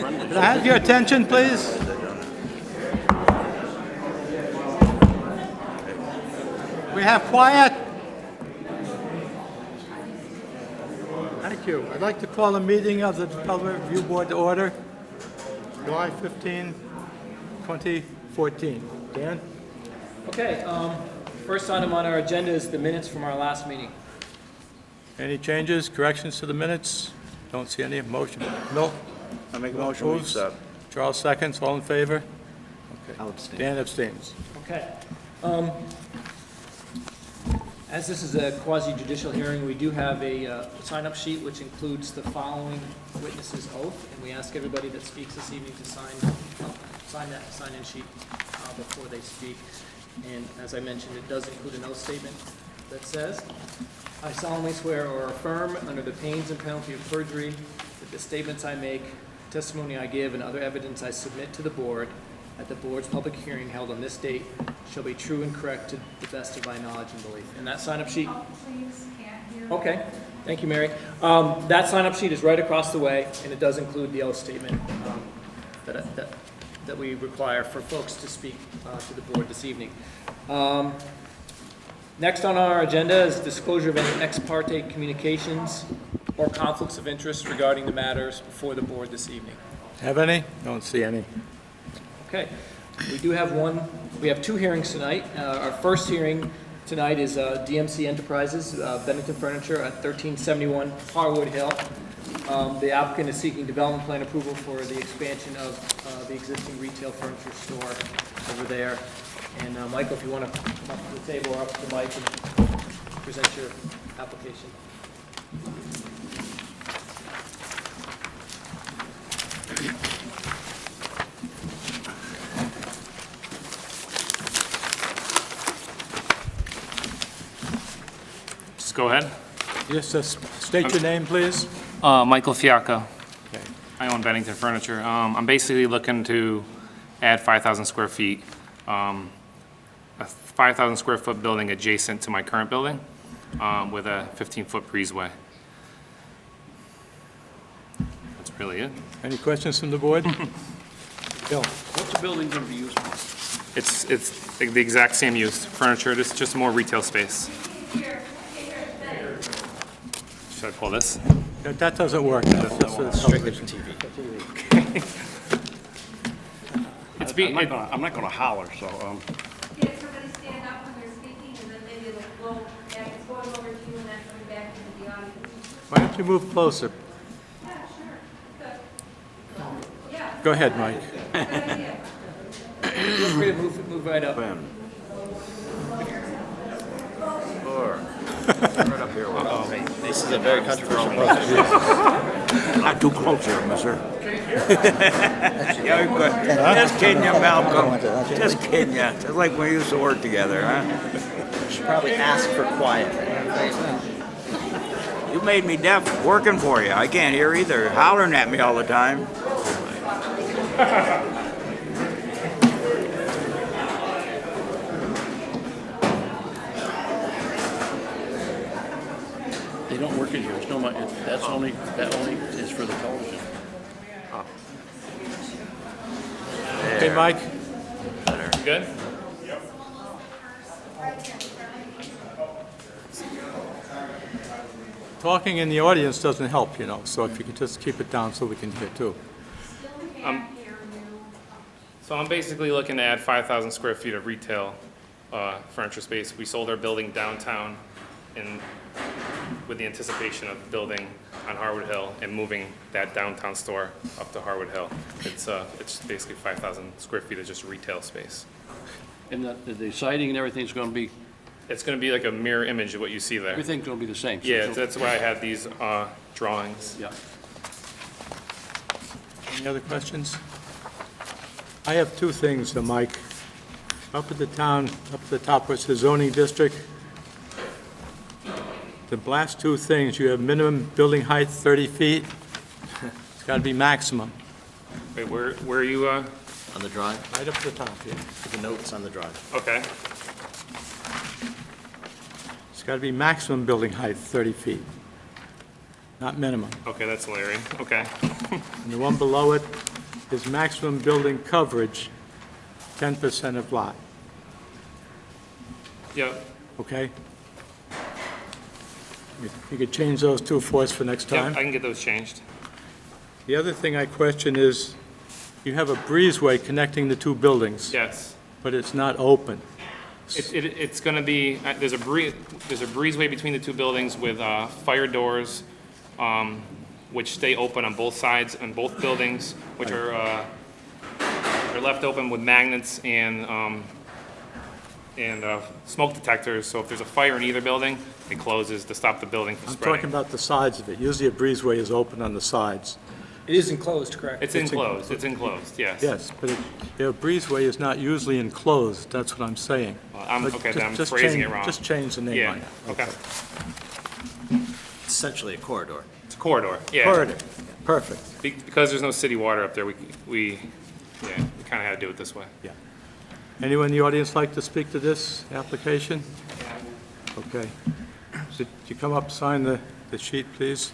Can I have your attention, please? We have quiet. Thank you. I'd like to call a meeting of the Public Review Board to order, July 15, 2014. Dan? Okay, first item on our agenda is the minutes from our last meeting. Any changes, corrections to the minutes? Don't see any. Motion. Milt? I make a motion we Moves. accept. Charles seconds. All in favor? Okay. I'll abstain. Dan abstains. Okay. As this is a quasi-judicial hearing, we do have a sign-up sheet which includes the following witnesses' oath, and we ask everybody that speaks this evening to sign that sign-in sheet before they speak. And as I mentioned, it does include an oath statement that says, "I solemnly swear or affirm under the pains and penalty of perjury that the statements I make, testimony I give, and other evidence I submit to the board at the board's public hearing held on this date shall be true and correct to the best of my knowledge and belief." And that sign-up sheet, Please, can't hear. okay, thank you, Mary. That sign-up sheet is right across the way, and it does include the oath statement that we require for folks to speak to the board this evening. Next on our agenda is disclosure of any ex parte communications or conflicts of interest regarding the matters before the board this evening. Have any? Don't see any. Okay, we do have we have two hearings tonight. Our first hearing tonight is DMC Enterprises, Bennington Furniture at 1371 Harwood Hill. The applicant is seeking development plan approval for the expansion of the existing retail furniture store over there. And Michael, if you want to come up to the table or up to the mic and present your application. Just go ahead. Yes, state your name, please. Michael Fiacca. Okay. I own Bennington Furniture. I'm basically looking to add 5,000 square feet, a 5,000 square foot building adjacent to my current building with a 15-foot breezeway. That's really it. Any questions from the board? Bill? What's the building going to be used for? It's the exact same use, furniture, it's just more retail space. Should I pull this? That doesn't work. That's Strictly for TV. It's being, I'm not going to holler, so, Can everybody stand up when they're speaking, and then maybe it'll flow back, it's going over to you and then coming back into the audience? Why don't you move closer? Yeah, sure. Good. Yeah, Go ahead, Mike. good idea. Feel free to move right up. Ben. Or, right up here. this is a very controversial project. Not too close here, mister. Yeah, good. Just kidding you, Malcolm. Just kidding you. It's like we used to work together, huh? Should probably ask for quiet. You made me deaf working for you. I can't hear either. Hollering at me all the time. They don't work in here. It's no, that only is for the television. Okay, Mike? you good? Talking in the audience doesn't help, you know, so if you could just keep it down so we can hear too. So I'm basically looking to add 5,000 square feet of retail furniture space. We sold our building downtown with the anticipation of building on Harwood Hill and moving that downtown store up to Harwood Hill. It's basically 5,000 square feet of just retail space. And the siding and everything's going to be, It's going to be like a mirror image of what you see there. everything's going to be the same. So- Yeah, that's why I had these drawings. Yeah. Any other questions? I have two things, Mike. Up at the top where it says zoning district, the last two things, you have minimum building height 30 feet. It's got to be maximum, Wait, where are you? On the drive, right up to the top here. the notes on the drive. Okay. It's got to be maximum building height 30 feet, not minimum. Okay, that's Larry. Okay. And the one below it, is maximum building coverage 10% of lot, Yep, okay? You could change those two for us for next yep, time? I can get those changed. The other thing I question is, you have a breezeway connecting the two buildings, Yes. but it's not open. It's gonna be, there's a breezeway between the two buildings with, fire doors, which stay open on both sides, on both buildings, which are left open with magnets and smoke detectors, so if there's a fire in either building, it closes to stop the building from I'm talking spreading. about the sides of it. Usually a breezeway is open on the sides. It is enclosed, correct? It's enclosed, yes. Yes, but a breezeway is not usually enclosed, that's what I'm saying. But Okay, then I'm just phrasing change- it wrong. Just change the name Yeah, on it. okay. Essentially a corridor. It's a corridor, yeah. Corridor, perfect, Because there's no city water up there, we kinda had to do it this way. yeah. Anyone in the audience like to speak to this application? Okay. So you come up, sign the sheet, please?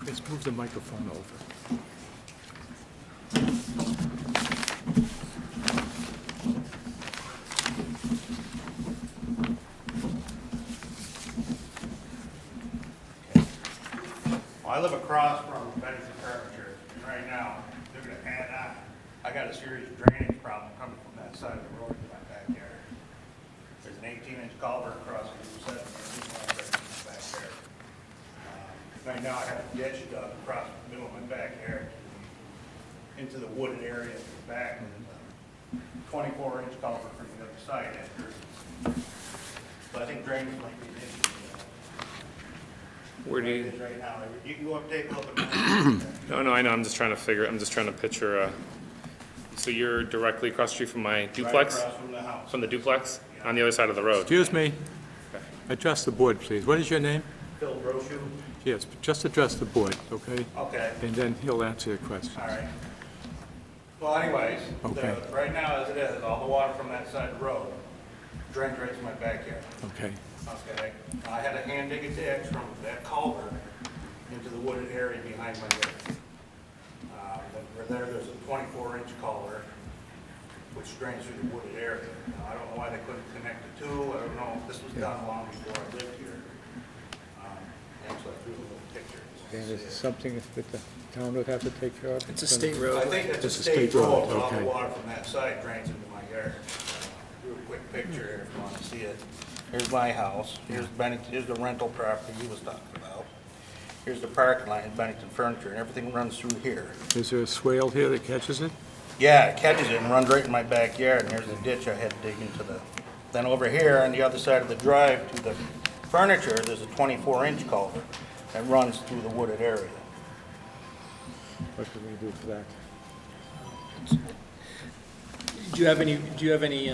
Let's move the microphone over. Well, I live across from Bennington Furniture, and right now, they're gonna add on. I got a serious drainage problem coming from that side of the road to my backyard. There's an 18-inch culvert across the Route 7, and there's one right in my backyard. Right now, I have a ditch dug across the middle of my backyard into the wooded area at the back, and there's a 24-inch culvert from the other side after. So I think drainage might be an issue. Where do It you, is right now. You can go up, take a look at it. no, I know, I'm just trying to picture, so you're directly across the street from my duplex? Right across from the house. From the duplex, on the other side of the road? Excuse me, address the board, please. What is your name? Phil Brochu? Yes, just address the board, okay? Okay, And then he'll answer your question. all right. Well, anyways, Okay. right now as it is, all the water from that side of the road drains right to my backyard. Okay. Okay, I had to hand dig a ditch from that culvert into the wooded area behind my yard. There's a 24-inch culvert which drains through the wooded area. Now, I don't know why they couldn't connect the two. I don't know if this was done long before I lived here. Actually, I drew a little picture. And is it something that the town would have to take care of? It's a state I road. think it's a It's a state state road, road, but all the okay. water from that side drains into my yard. Do a quick picture here if you want to see it. Here's my house, here's Bennington, here's the rental property he was talking about. Here's the parking lot in Bennington Furniture, and everything runs through here. Is there a swale here that catches it? Yeah, it catches it and runs right in my backyard, and there's a ditch I had to dig into the, then over here on the other side of the drive to the furniture, there's a 24-inch culvert that runs through the wooded area. What can we do for that? Do you have any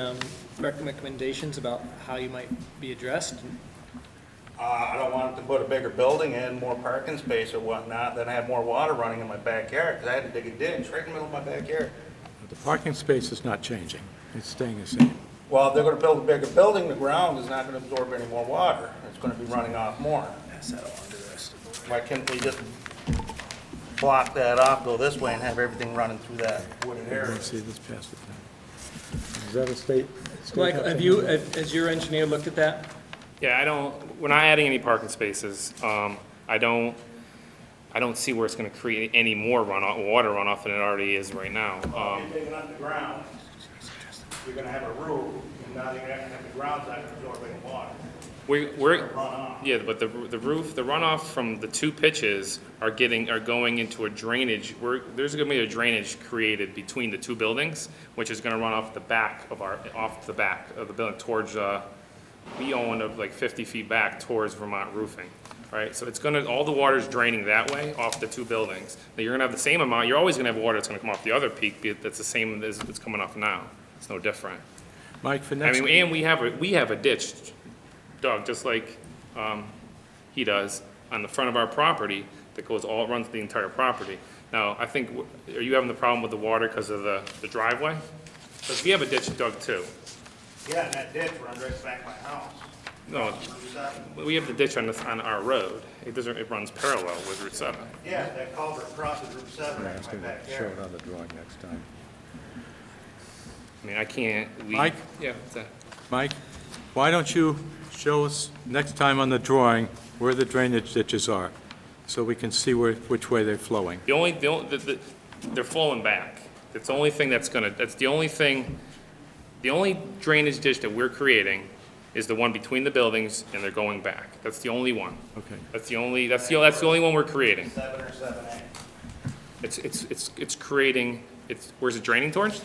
recommendations about how you might be addressed? I don't want to put a bigger building in, more parking space or whatnot, then have more water running in my backyard, because I had to dig a ditch right in the middle of my backyard. The parking space is not changing. It's staying the same. Well, if they're gonna build a bigger building, the ground is not gonna absorb any more water. It's gonna be running off more. Why can't we just block that off, go this way, and have everything running through that wooded area? Let's see, let's pass it down. Is that a state? Mike, has your engineer looked at that? Yeah, we're not adding any parking spaces. I don't see where it's gonna create any more water runoff than it already is right now. If you're digging underground, you're gonna have a roof, and now you're gonna have the ground's not gonna absorb any water. We're, Runoff. yeah, but the roof, the runoff from the two pitches are going into a drainage, there's gonna be a drainage created between the two buildings, which is gonna run off the back of the building towards, we own like 50 feet back towards Vermont Roofing, right? So all the water's draining that way off the two buildings. Now, you're gonna have the same amount, you're always gonna have water that's gonna come off the other peak, that's the same as it's coming off now. It's no different. Mike, for I next, mean, and we have a ditch, Doug, just like he does, on the front of our property that runs the entire property. Now, I think, are you having the problem with the water because of the driveway? Because we have a ditch dug too. Yeah, and that ditch runs right back my house. No, Route 7. we have the ditch on our road. It runs parallel with Route 7. Yeah, that culvert crosses Route 7 I in was my going to show backyard. it on the drawing next time. I mean, I can't, Mike? Yeah, what's that? Mike, why don't you show us next time on the drawing where the drainage ditches are, so we can see which way they're flowing? They're flowing back. It's the only thing that's the only drainage ditch that we're creating is the one between the buildings, and they're going back. That's the only one. Okay. That's the only one we're creating. 7 or 7A. It's creating, where's it draining towards?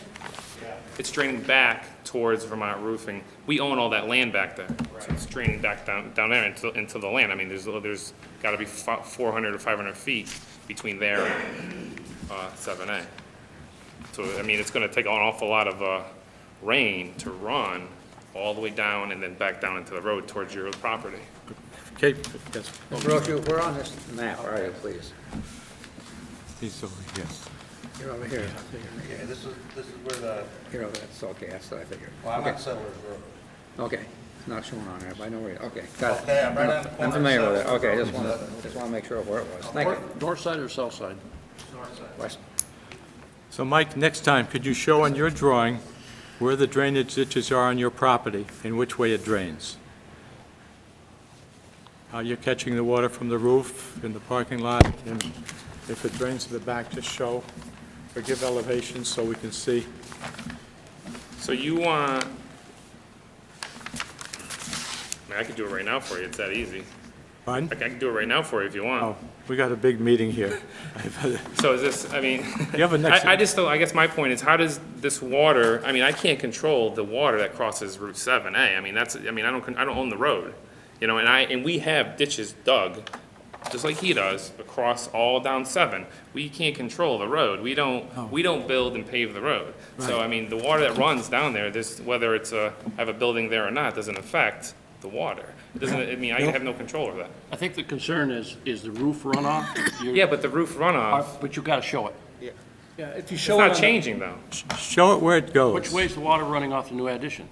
Yeah. It's draining back towards Vermont Roofing. We own all that land back there. So it's draining back down there into the land. I mean, there's gotta be 400 or 500 feet between there and 7A. So, I mean, it's gonna take an awful lot of rain to run all the way down and then back down into the road towards your property. Okay, yes, Brochu, we're on this map, are you, please? he's over here. You're over here, I figured. Yeah, this is where the, You're over, that's okay, that's what I figured. well, I'm Okay. on Settlers Road. Okay, it's not shown on there, but I know where, okay, got it. Okay, I'm right on the corner. I'm familiar with it, of okay, Settlers just wanna make sure where it was. Thank you. North side or south side? North side. West. So Mike, next time, could you show on your drawing where the drainage ditches are on your property and which way it drains? How you're catching the water from the roof in the parking lot, and if it drains to the back, just show or give elevations so we can see. So you want, I mean, I could do it right now for you. It's that easy. Pardon? I can do it right now for you if you want. Oh, we got a big meeting here. So is this, I mean, You have a next- I just don't, I guess my point is, how does this water, I mean, I can't control the water that crosses Route 7A. I mean, I don't own the road, you know, and we have ditches dug, just like he does, across all down 7. We can't control the road. We don't build and pave the road. So, Right. I mean, the water that runs down there, whether it's have a building there or not, doesn't affect the water. It doesn't, I mean, I have no control over that. I think the concern is the roof runoff. Yeah, but the roof runoff, But you gotta show it. Yeah, if you it's show it on not the- changing though. Show it where it goes. Which way's the water running off the new addition?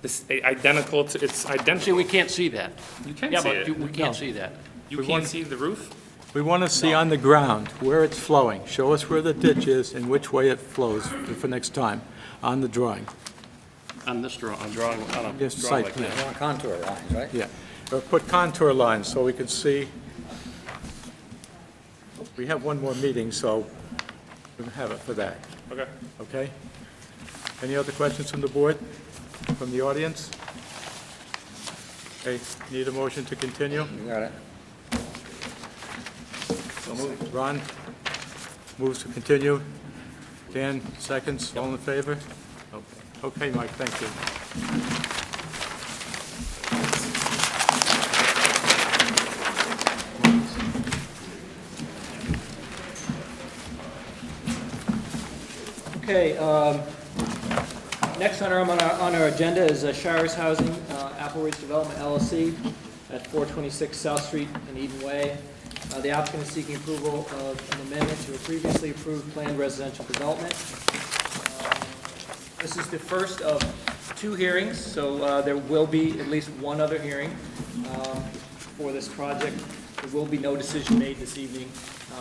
It's identical to, it's See, identical. we can't see that. You can Yeah, see but it. we can't see that. You We can't want- see the roof? We want to see on the ground where it's flowing. Show us where the ditch is and which way it flows for next time on the drawing. On this drawing, on a drawing Yes, like site this. plan. You want contour lines, right? Yeah, or put contour lines so we can see. We have one more meeting, so we'll have it for that, Okay. okay? Any other questions from the board, from the audience? Okay, need a motion to continue? You got it. Ron moves to continue. Dan, seconds, all in favor? Okay, Mike, thank you. Okay, next on our agenda is Shires Housing, Apple Ridge Development LLC at 426 South Street in Eden Way. The applicant is seeking approval of an amendment to a previously approved planned residential development. This is the first of 2 hearings, so there will be at least one other hearing for this project. There will be no decision made this evening.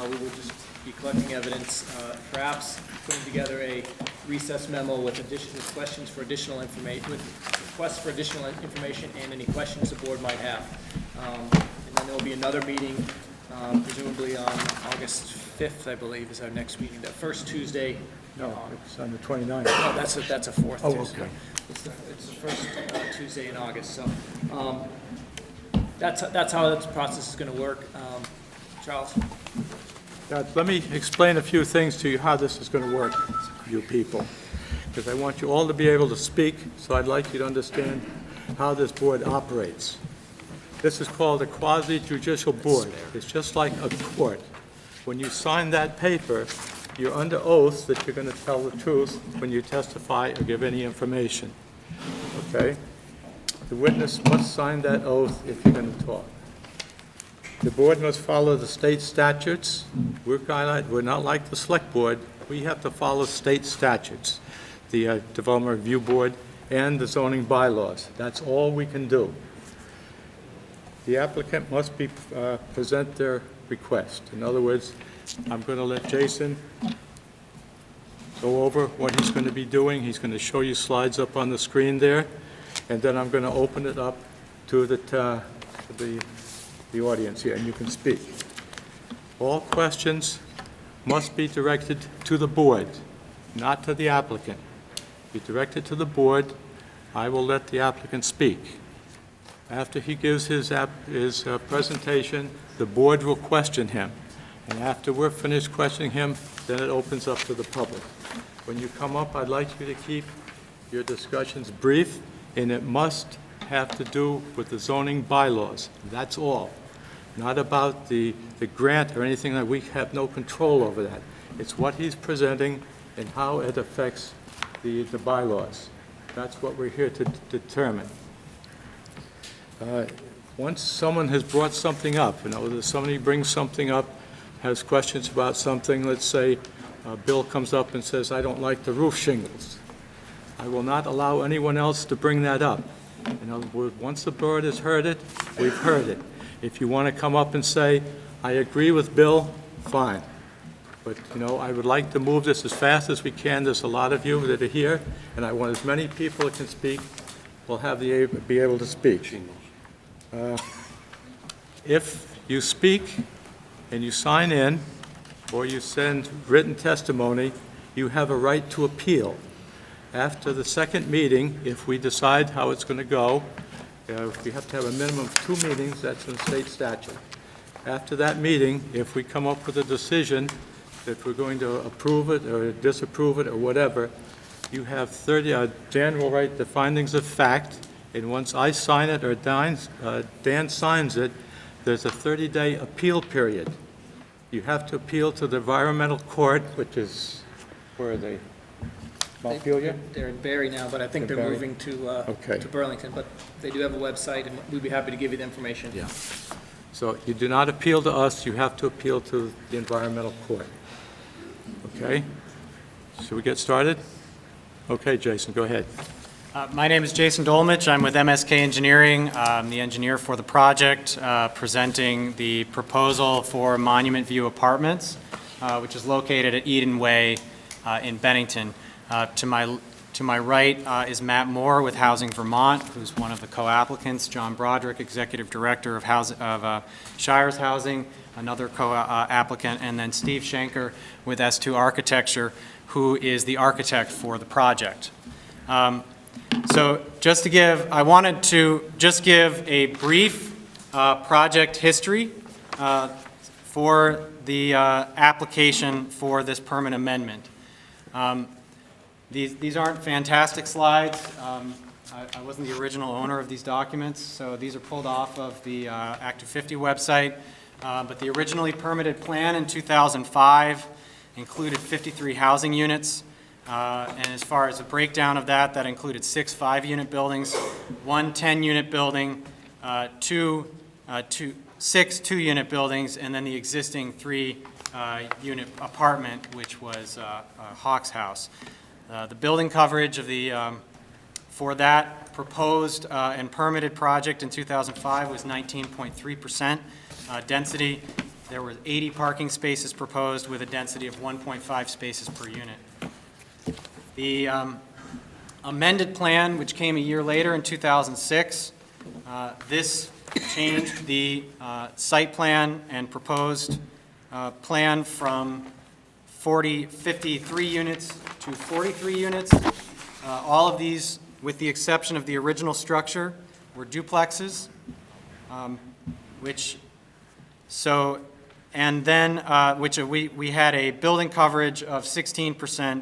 We will just be collecting evidence, perhaps putting together a recess memo with additional questions for additional information, with requests for additional information and any questions the board might have. And then there'll be another meeting, presumably on August 5th, I believe, is our next meeting, the first Tuesday. No, it's on the 29th. No, that's a fourth Oh, Tuesday. okay. It's the first Tuesday in August, so that's how this process is going to work. Charles? Let me explain a few things to you, how this is going to work, you people, because I want you all to be able to speak, so I'd like you to understand how this board operates. This is called a quasi-judicial board. It's just like a court. When you sign that paper, you're under oath that you're going to tell the truth when you testify or give any information, okay? The witness must sign that oath if you're going to talk. The board must follow the state statutes. We're not like the select board. We have to follow state statutes. The Development Review Board and the zoning bylaws. That's all we can do. The applicant must present their request. In other words, I'm going to let Jason go over what he's going to be doing. He's going to show you slides up on the screen there, and then I'm going to open it up to the audience here, and you can speak. All questions must be directed to the board, not to the applicant. Be directed to the board. I will let the applicant speak. After he gives his presentation, the board will question him. And after we're finished questioning him, then it opens up to the public. When you come up, I'd like you to keep your discussions brief, and it must have to do with the zoning bylaws. That's all. Not about the grant or anything that we have no control over that. It's what he's presenting and how it affects the bylaws. That's what we're here to determine. Once someone has brought something up, somebody brings something up, has questions about something, let's say Bill comes up and says, I don't like the roof shingles. I will not allow anyone else to bring that up. In other words, once the board has heard it, we've heard it. If you want to come up and say, I agree with Bill, fine. But, I would like to move this as fast as we can. There's a lot of you that are here, and I want as many people that can speak will be able to speak. If you speak and you sign in, or you send written testimony, you have a right to appeal. After the second meeting, if we decide how it's going to go, we have to have a minimum of 2 meetings, that's in state statute. After that meeting, if we come up with a decision that we're going to approve it or disapprove it or whatever, you have 30, Dan will write the findings of fact, and once I sign it or Dan signs it, there's a 30-day appeal period. You have to appeal to the environmental court, which is, where are they? Montpelier? They're in Barry now, but I think they're Barry. moving to Burlington. But they do have a website, and we'd be happy to give you the information. Yeah. So you do not appeal to us, you have to appeal to the environmental court. Okay? Should we get started? Okay, Jason, go ahead. My name is Jason Dolmich. I'm with MSK Engineering. I'm the engineer for the project, presenting the proposal for Monument View Apartments, which is located at Eden Way in Bennington. To my right is Matt Moore with Housing Vermont, who's one of the co-applicants. John Broderick, Executive Director of Shires Housing, another co-applicant, and then Steve Schenker with S2 Architecture, who is the architect for the project. So I wanted to just give a brief project history for the application for this permit amendment. These aren't fantastic slides. I wasn't the original owner of these documents, so these are pulled off of the Act 250 website. But the originally permitted plan in 2005 included 53 housing units. And as far as the breakdown of that included 6 5-unit buildings, 1 10-unit building, 6 2-unit buildings, and then the existing 3-unit apartment, which was Hawks House. The building coverage of for that proposed and permitted project in 2005 was 19.3%. Density, there were 80 parking spaces proposed with a density of 1.5 spaces per unit. The amended plan, which came a year later in 2006, this changed the site plan and proposed plan from 53 units to 43 units. All of these, with the exception of the original structure, were duplexes, we had a building coverage of 16%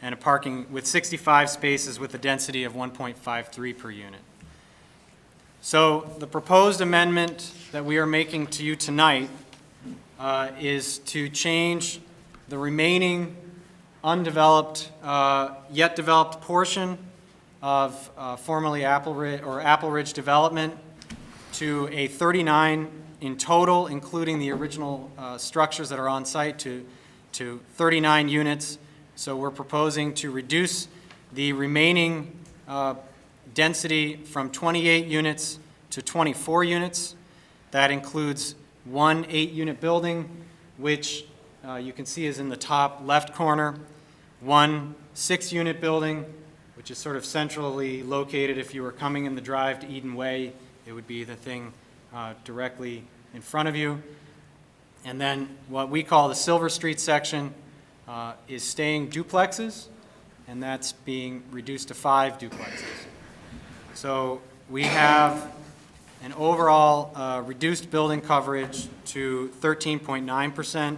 and a parking with 65 spaces with a density of 1.53 per unit. So the proposed amendment that we are making to you tonight is to change the remaining undeveloped, yet developed portion of formerly Apple Ridge development to a 39 in total, including the original structures that are on site, to 39 units. So we're proposing to reduce the remaining density from 28 units to 24 units. That includes one 8-unit building, which you can see is in the top left corner, one 6-unit building, which is sort of centrally located. If you were coming in the drive to Eden Way, it would be the thing directly in front of you. And then what we call the Silver Street section is staying duplexes, and that's being reduced to 5 duplexes. So we have an overall reduced building coverage to 13.9%.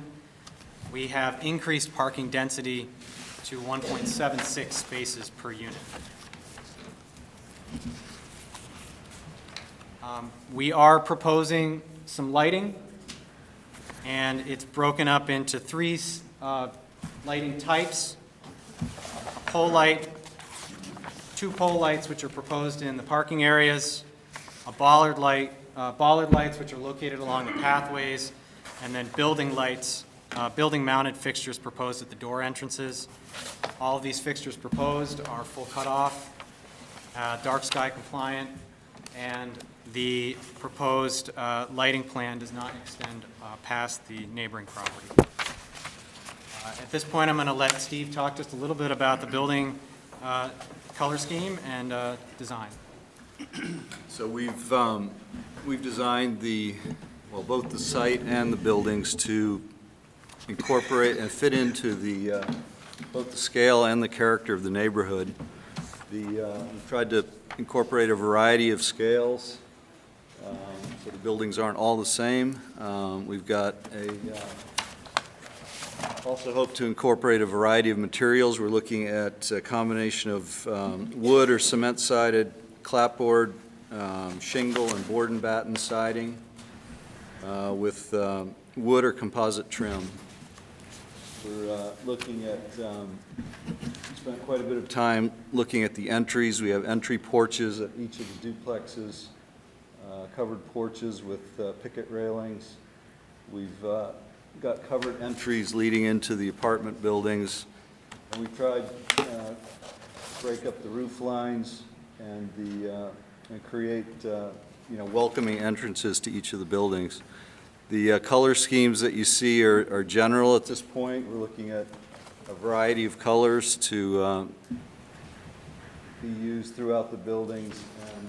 We have increased parking density to 1.76 spaces per unit. We are proposing some lighting, and it's broken up into 3 lighting types. A pole light, 2 pole lights which are proposed in the parking areas, a bollard light, bollard lights which are located along the pathways, and then building lights, building-mounted fixtures proposed at the door entrances. All of these fixtures proposed are full cutoff, dark sky compliant, and the proposed lighting plan does not extend past the neighboring property. At this point, I'm going to let Steve talk just a little bit about the building color scheme and design. So we've designed both the site and the buildings to incorporate and fit into both the scale and the character of the neighborhood. We've tried to incorporate a variety of scales, so the buildings aren't all the same. We've got also hope to incorporate a variety of materials. We're looking at a combination of wood or cement-sided clapboard, shingle, and board and batten siding with wood or composite trim. We're looking at, spent quite a bit of time looking at the entries. We have entry porches at each of the duplexes, covered porches with picket railings. We've got covered entries leading into the apartment buildings, and we've tried to break up the roof lines and create welcoming entrances to each of the buildings. The color schemes that you see are general at this point. We're looking at a variety of colors to be used throughout the buildings, and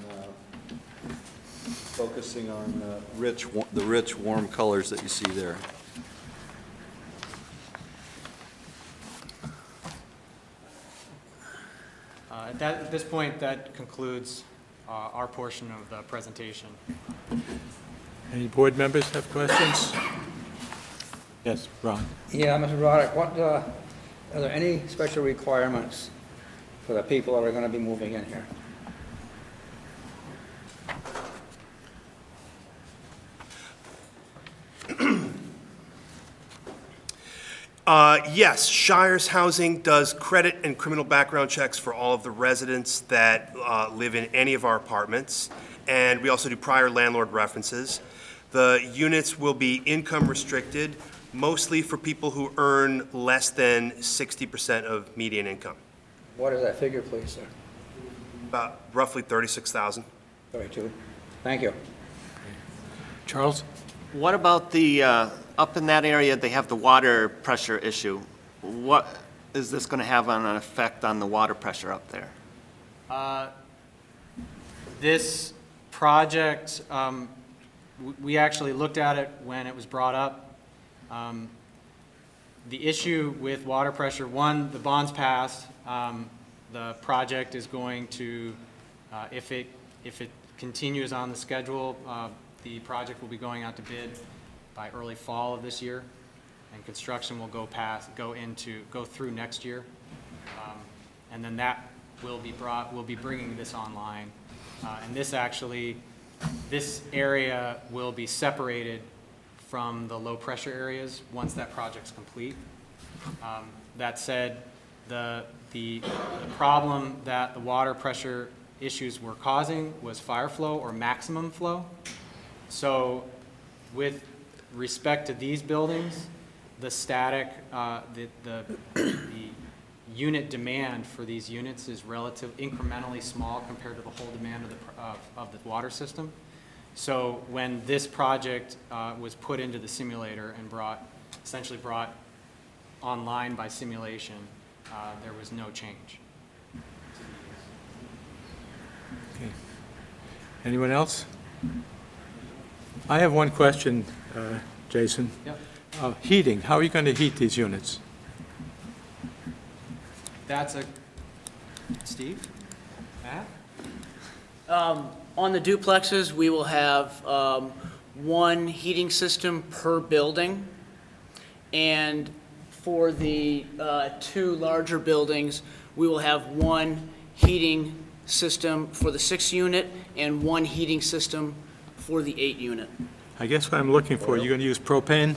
focusing on the rich, warm colors that you see there. At this point, that concludes our portion of the presentation. Any board members have questions? Yes, Ron. Yeah, Mr. Roddick, are there any special requirements for the people that are going to be moving in here? Yes, Shires Housing does credit and criminal background checks for all of the residents that live in any of our apartments, and we also do prior landlord references. The units will be income restricted, mostly for people who earn less than 60% of median income. What is that figure, please, sir? About roughly 36,000. 32. Thank you. Charles? What about the, up in that area, they have the water pressure issue. What is this going to have on an effect on the water pressure up there? This project, we actually looked at it when it was brought up. The issue with water pressure, one, the bond's passed. The project is going to, if it continues on the schedule, the project will be going out to bid by early fall of this year, and construction will go through next year, and then that will be bringing this online, and this area will be separated from the low pressure areas once that project's complete. That said, the problem that the water pressure issues were causing was fire flow or maximum flow. So with respect to these buildings, the static, the unit demand for these units is incrementally small compared to the whole demand of the water system. So when this project was put into the simulator and essentially brought online by simulation, there was no change. Okay. Anyone else? I have one question, Jason. Yep. Heating, how are you going to heat these units? That's Steve? Matt? On the duplexes, we will have one heating system per building. And for the two larger buildings, we will have one heating system for the 6-unit and one heating system for the 8-unit. I guess what I'm looking for, you're going to use propane?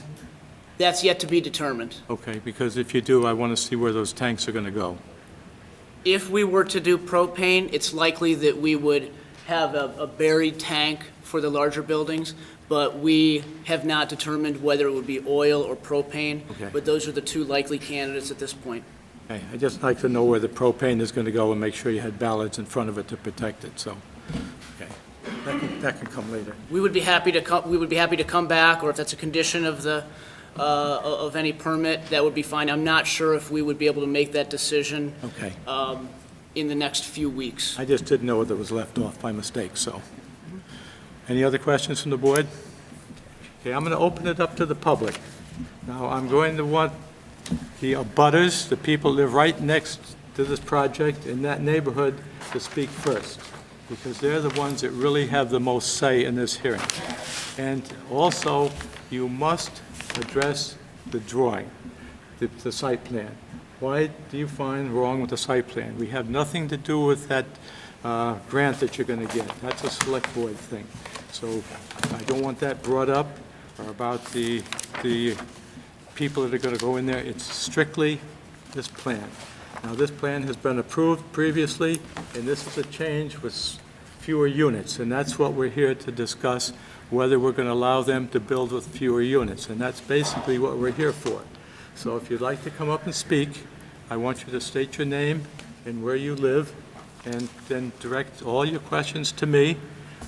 That's yet to be determined. Okay, because if you do, I want to see where those tanks are going to go. If we were to do propane, it's likely that we would have a buried tank for the larger buildings, but we have not determined whether it would be oil or propane. Okay. But those are the two likely candidates at this point. Okay, I'd just like to know where the propane is going to go and make sure you had ballards in front of it to protect it, so, okay. That can come later. We would be happy to come back, or if that's a condition of the of any permit, that would be fine. I'm not sure if we would be able to make that decision Okay. in the next few weeks. I just didn't know whether it was left off by mistake, so. Any other questions from the board? Okay, I'm going to open it up to the public. Now, I'm going to want the abutters, the people who live right next to this project in that neighborhood, to speak first, because they're the ones that really have the most say in this hearing. And also, you must address the drawing, the site plan. Why do you find wrong with the site plan? We have nothing to do with that grant that you're going to get. That's a select board thing. So I don't want that brought up, or about the people that are going to go in there. It's strictly this plan. Now, this plan has been approved previously, and this is a change with fewer units, and that's what we're here to discuss, whether we're going to allow them to build with fewer units, and that's basically what we're here for. So if you'd like to come up and speak, I want you to state your name and where you live, and then direct all your questions to me,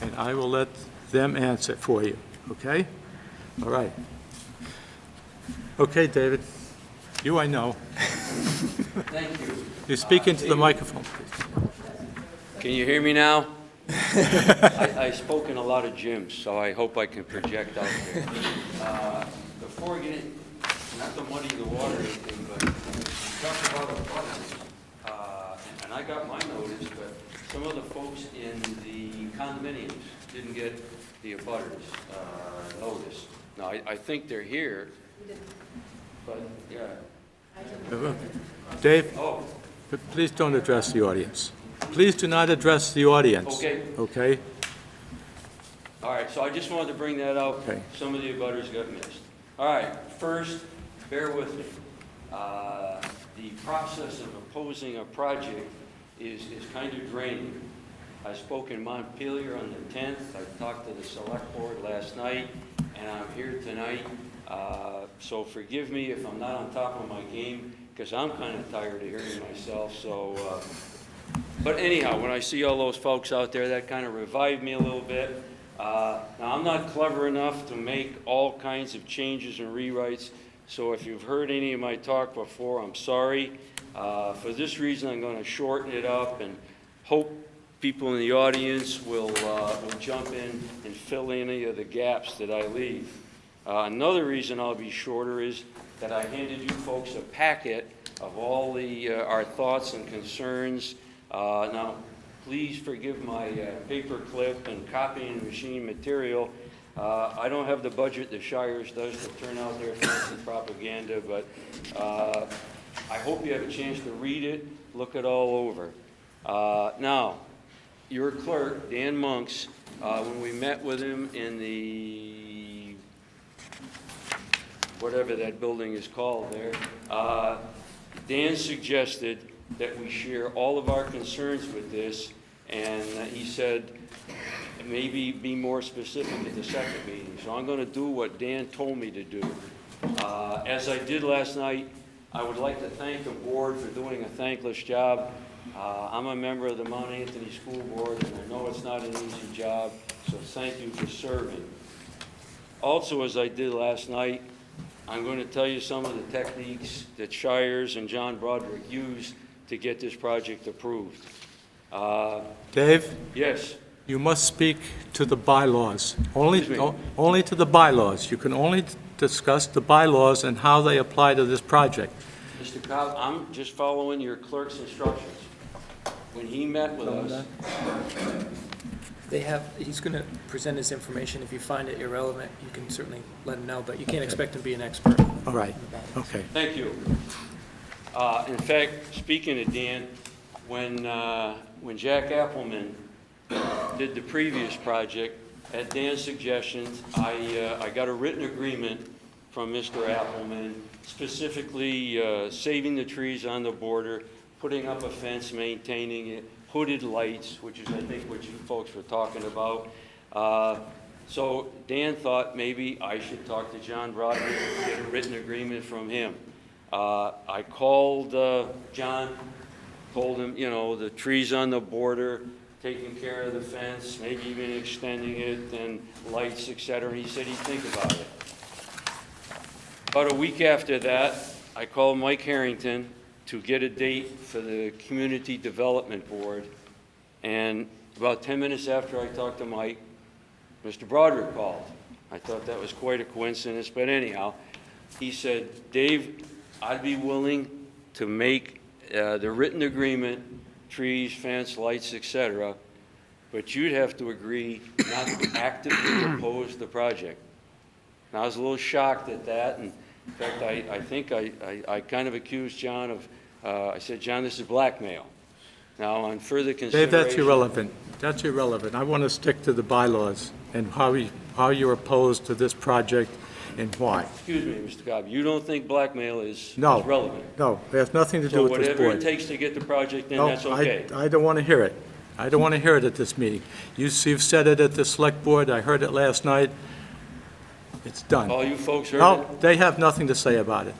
and I will let them answer for you, okay? All right. Okay, David, you I know. Thank you. You speak into the microphone, please. Can you hear me now? I spoke in a lot of gyms, so I hope I can project out there. Before we get in, not to muddy the water or anything, but talk about abundance. And I got my notice, but some of the folks in the condominiums didn't get the abutters notice. Now, I think they're here, but, yeah. Dave, Oh, please don't address the audience. Please do not address the audience. Okay. Okay? all right, so I just wanted to bring that out. Okay. Some of the abutters got missed. All right, first, bear with me. The process of opposing a project is kind of draining. I spoke in Montpelier on the 10th. I talked to the select board last night, and I'm here tonight. So forgive me if I'm not on top of my game, because I'm kind of tired of hearing myself. So, but anyhow, when I see all those folks out there, that kind of revived me a little bit. Now, I'm not clever enough to make all kinds of changes and rewrites, so if you've heard any of my talk before, I'm sorry. For this reason, I'm going to shorten it up and hope people in the audience will jump in and fill any of the gaps that I leave. Another reason I'll be shorter is that I handed you folks a packet of all our thoughts and concerns. Now, please forgive my paper clip and copying machine material. I don't have the budget the Shires does to turn out their fancy propaganda, but I hope you have a chance to read it, look it all over. Now, your clerk, Dan Monks, when we met with him in the, whatever that building is called there, Dan suggested that we share all of our concerns with this, and he said maybe be more specific at the second meeting. So I'm going to do what Dan told me to do. As I did last night, I would like to thank the board for doing a thankless job. I'm a member of the Mount Anthony School Board, and I know it's not an easy job, so thank you for serving. Also, as I did last night, I'm going to tell you some of the techniques that Shires and John Broderick used to get this project approved. Dave, Yes, you must speak to the bylaws, only to the bylaws. You can only discuss the bylaws and how they apply to this project. Mr. Cobb, I'm just following your clerk's instructions. When he met with us, He's going to present his information. If you find it irrelevant, you can certainly let him know, but you can't expect him to be an expert. All right, okay. thank you. In fact, speaking of Dan, when Jack Appleman did the previous project, at Dan's suggestions, I got a written agreement from Mr. Appleman, specifically saving the trees on the border, putting up a fence, maintaining it, hooded lights, which is, I think, what you folks were talking about. So Dan thought maybe I should talk to John Broderick and get a written agreement from him. I called John, told him, you know, the trees on the border, taking care of the fence, maybe even extending it, and lights, et cetera. He said he'd think about it. About a week after that, I called Mike Harrington to get a date for the Community Development Board. And about 10 minutes after I talked to Mike, Mr. Broderick called. I thought that was quite a coincidence, but anyhow, he said, Dave, I'd be willing to make the written agreement, trees, fence, lights, etc., but you'd have to agree not to actively oppose the project. And I was a little shocked at that, and in fact, I think I kind of accused John of, I said, John, this is blackmail. Now, on further consideration... Dave, that's irrelevant. That's irrelevant. I want to stick to the bylaws and how you're opposed to this project and why. Excuse me, Mr. Cobb, you don't think blackmail is No. relevant? No, it has nothing to do with this So whatever it board. takes to get the project in, No, that's okay? I don't want to hear it. I don't want to hear it at this meeting. You've said it at the select board. I heard it last night. It's done. All you folks heard it? No, they have nothing to say about it.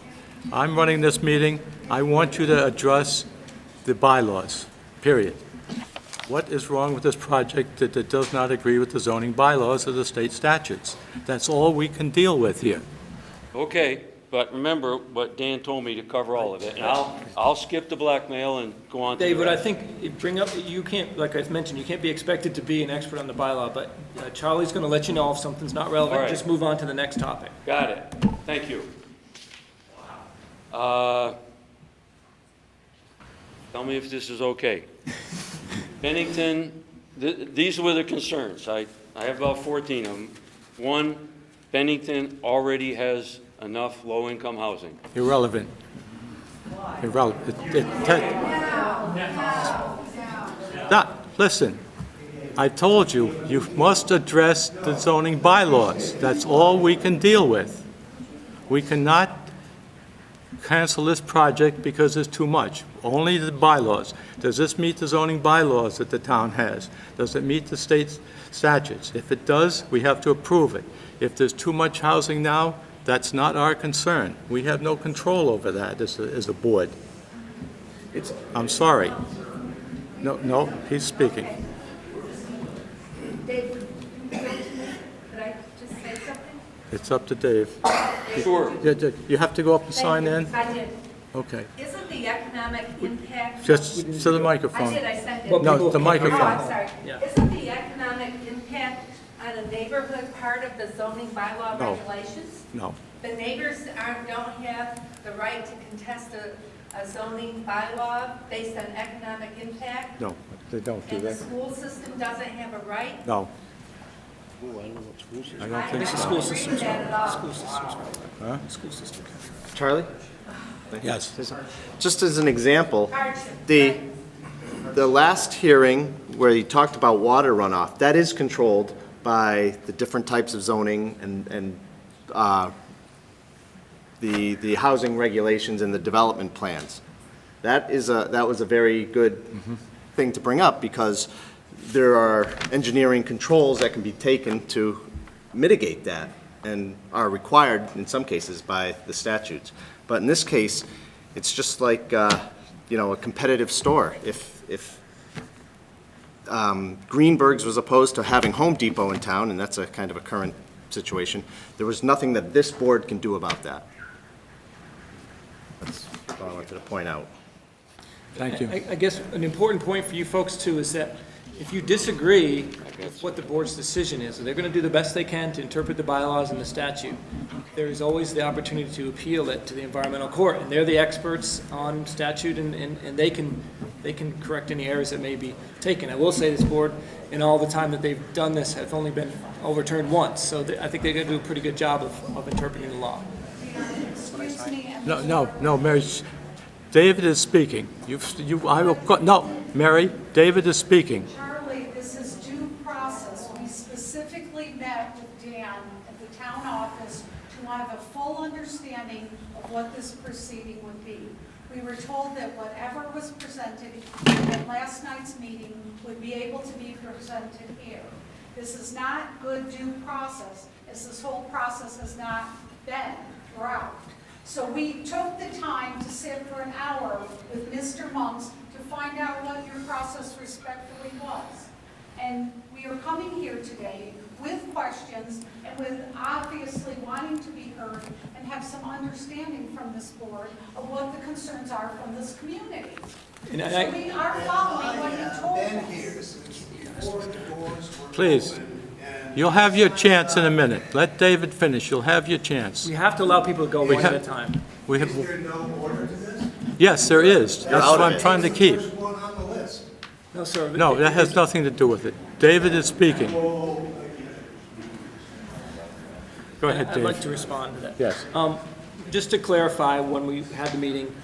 I'm running this meeting. I want you to address the bylaws, period. What is wrong with this project that does not agree with the zoning bylaws of the state statutes? That's all we can deal with here. Okay, but remember what Dan told me to cover all of it. And I'll skip the blackmail and go on to the David, I rest. think, you can't, like I mentioned, you can't be expected to be an expert on the bylaw, but Charlie's going to let you know if something's not All relevant. right. Just move on to the next topic. Got it. Thank you. Tell me if this is okay. Bennington, these were the concerns. I have about 14 of them. One, Bennington already has enough low-income housing. Irrelevant. Irrelevant. Listen, I told you, you must address the zoning bylaws. That's all we can deal with. We cannot cancel this project because it's too much. Only the bylaws. Does this meet the zoning bylaws that the town has? Does it meet the state statutes? If it does, we have to approve it. If there's too much housing now, that's not our concern. We have no control over that as a board. I'm sorry. No, he's speaking. Dave, could I just say something? It's up to Dave. Sure. You have to go up and sign in? I did. Okay. Isn't the economic impact? Just to the microphone. I did, I sent it. No, the Oh, microphone. I'm sorry. Yeah. Isn't the economic impact on a neighborhood part of the zoning bylaw No. regulations? No. The neighbors don't have the right to contest a zoning bylaw based on economic impact? No, they don't do And the that. school system doesn't have a right? No, Oh, I don't know what schools is. I don't think The so. school I don't system's agree with that at all. School system's Huh? School system. Charlie? Yes. Just as an example, Hardship. the last hearing where you talked about water runoff, that is controlled by the different types of zoning and the housing regulations and the development plans. That was a very good thing to bring up because there are engineering controls that can be taken to mitigate that and are required in some cases by the statutes. But in this case, It's just like, you know, a competitive store. If Greenberg's was opposed to having Home Depot in town, and that's a kind of a current situation, there was nothing that this board can do about that. That's all I wanted to point out. Thank you. I guess an important point for you folks too is that if you disagree with what the board's decision is, they're going to do the best they can to interpret the bylaws and the statute. There is always the opportunity to appeal it to the environmental court, and they're the experts on statute, and they can correct any errors that may be taken. I will say this board, in all the time that they've done this, have only been overturned once, so I think they're going to do a pretty good job of interpreting the law. No, Mary, David is speaking. Mary, David is speaking. Charlie, this is due process. We specifically met with Dan at the town office to have a full understanding of what this proceeding would be. We were told that whatever was presented at last night's meeting would be able to be presented here. This is not good due process, as this whole process has not been throughout. So we took the time to sit for an hour with Mr. Monks to find out what your process respectfully was. And we are coming here today with questions and with obviously wanting to be heard and have some understanding from this board of what the concerns are from this community. So we are following what you told us. Please, you'll have your chance in a minute. Let David finish. You'll have your chance. We have to allow people to go one at a time. Is there no order to this? Yes, there is. That's what I'm trying to keep. No, sir. No, that has nothing to do with it. David is speaking. Go ahead, I'd Dave. like to respond to that. Yes. Just to clarify, when we had the meeting,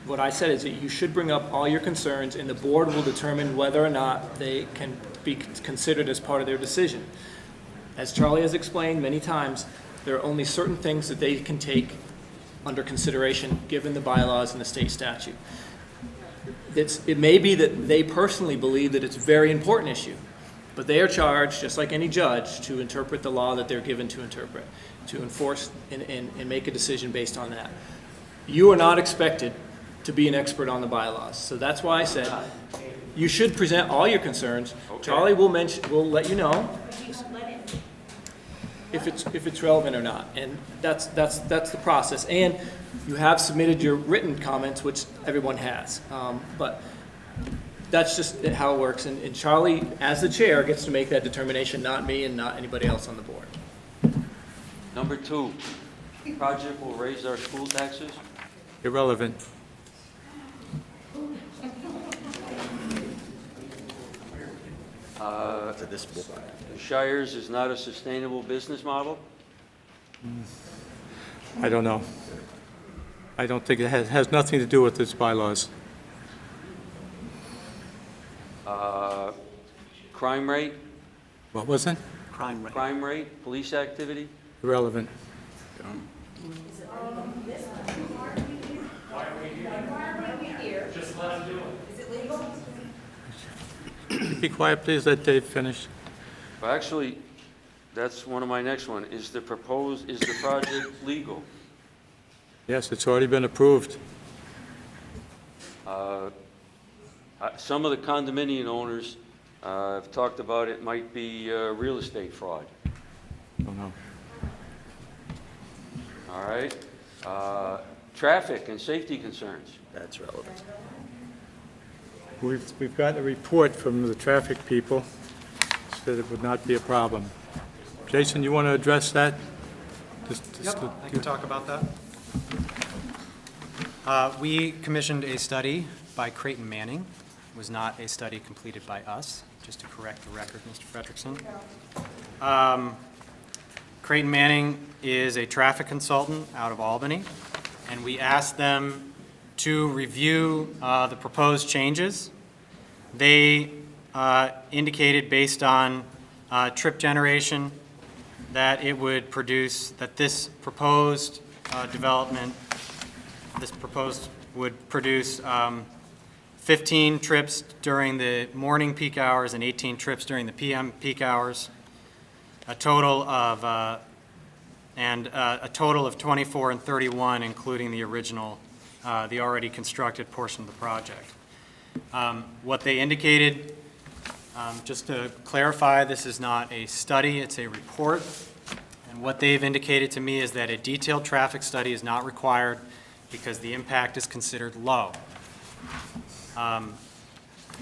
what I said is that you should bring up all your concerns, and the board will determine whether or not they can be considered as part of their decision. As Charlie has explained many times, there are only certain things that they can take under consideration, given the bylaws and the state statute. It may be that they personally believe that it's a very important issue, but they are charged, just like any judge, to interpret the law that they're given to interpret, to enforce and make a decision based on that. You are not expected to be an expert on the bylaws, so that's why I said you should present all your concerns. Okay. Charlie will let you know if it's relevant or not, and that's the process. And you have submitted your written comments, which everyone has, but that's just how it works. And Charlie, as the chair, gets to make that determination, not me and not anybody else on the board. Number 2, project will raise our school taxes. Irrelevant. The Shires is not a sustainable business model. I don't know. I don't think it has nothing to do with its bylaws. Crime rate, What was it? crime rate, police activity. Irrelevant. Be quiet, please. Let Dave finish. Well, actually, that's one of my next one. Is the project legal? Yes, it's already been approved. Some of the condominium owners have talked about it might be real estate fraud. Don't know. All right. Traffic and safety concerns. That's relevant. We've got a report from the traffic people, said it would not be a problem. Jason, you want to address that? Yep, I can talk about that. We commissioned a study by Creighton Manning. It was not a study completed by us, just to correct the record, Mr. Frederickson. Creighton Manning is a traffic consultant out of Albany, and we asked them to review the proposed changes. They indicated, based on trip generation, that it would produce, that this proposed development, would produce 15 trips during the morning peak hours and 18 trips during the PM peak hours, a total of 24 and 31, including the original the already constructed portion of the project. What they indicated, just to clarify, this is not a study, it's a report. And what they've indicated to me is that a detailed traffic study is not required because the impact is considered low.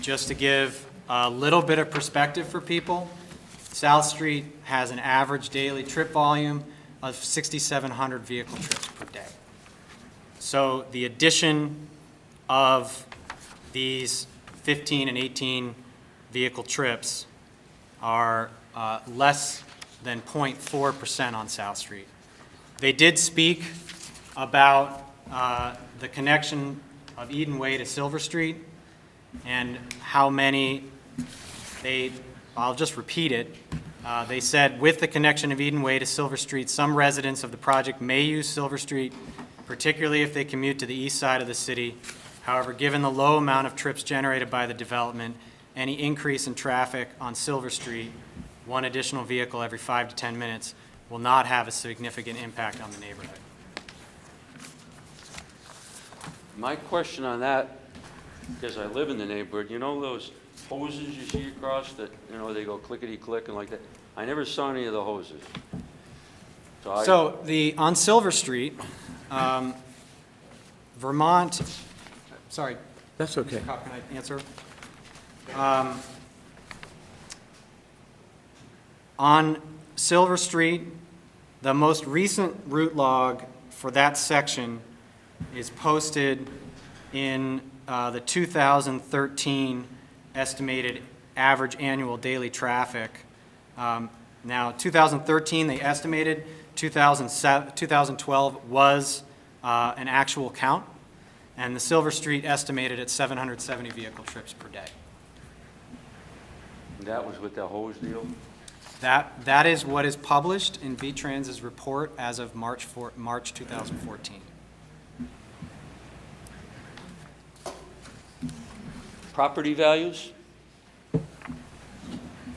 Just to give a little bit of perspective for people, South Street has an average daily trip volume of 6,700 vehicle trips per day. So the addition of these 15 and 18 vehicle trips are less than 0.4% on South Street. They did speak about the connection of Eden Way to Silver Street and how many I'll just repeat it. They said, with the connection of Eden Way to Silver Street, some residents of the project may use Silver Street, particularly if they commute to the east side of the city. However, given the low amount of trips generated by the development, any increase in traffic on Silver Street, one additional vehicle every 5 to 10 minutes, will not have a significant impact on the neighborhood. My question on that, because I live in the neighborhood, you know those hoses you see across that, you know, they go clickety-click and like that? I never saw any of the hoses. So on Silver Street, Vermont, sorry. That's okay. Mr. Kopp, can I answer? On Silver Street, the most recent route log for that section is posted in the 2013 estimated average annual daily traffic. Now, 2013, they estimated. 2012 was an actual count, and the Silver Street estimated at 770 vehicle trips per day. That was with the hose deal? That is what is published in V-Trans's report as of March 2014. Property values?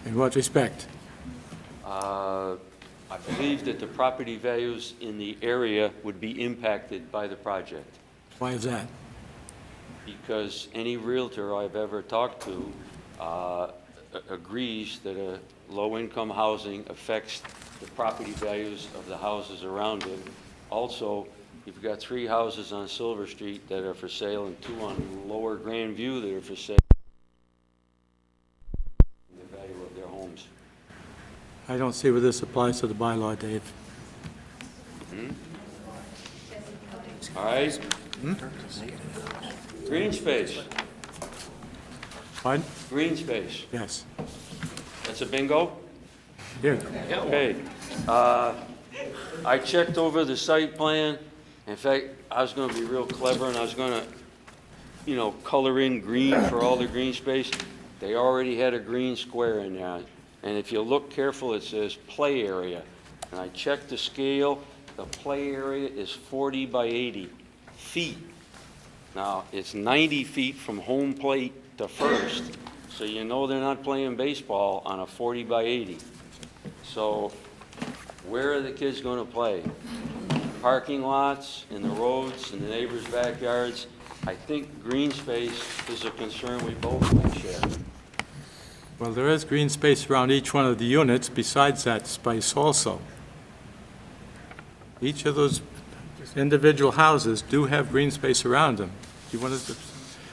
In what respect? I believe that the property values in the area would be impacted by the project. Why is that? Because any realtor I've ever talked to agrees that a low-income housing affects the property values of the houses around it. Also, you've got 3 houses on Silver Street that are for sale and 2 on Lower Grandview that are for sale. The value of their homes. I don't see where this applies to the bylaw, Dave. All right? Green space. Pardon? Green space. Yes. That's a bingo? Here. Okay. I checked over the site plan. In fact, I was going to be real clever and I was going to, color in green for all the green space. They already had a green square in there. And if you look careful, it says play area. And I checked the scale. The play area is 40 by 80 feet. Now, it's 90 feet from home plate to first. So you know they're not playing baseball on a 40 by 80. So where are the kids going to play? Parking lots, in the roads, in the neighbors' backyards. I think green space is a concern we both might share. Well, there is green space around each one of the units besides that space also. Each of those individual houses do have green space around them. Do you want to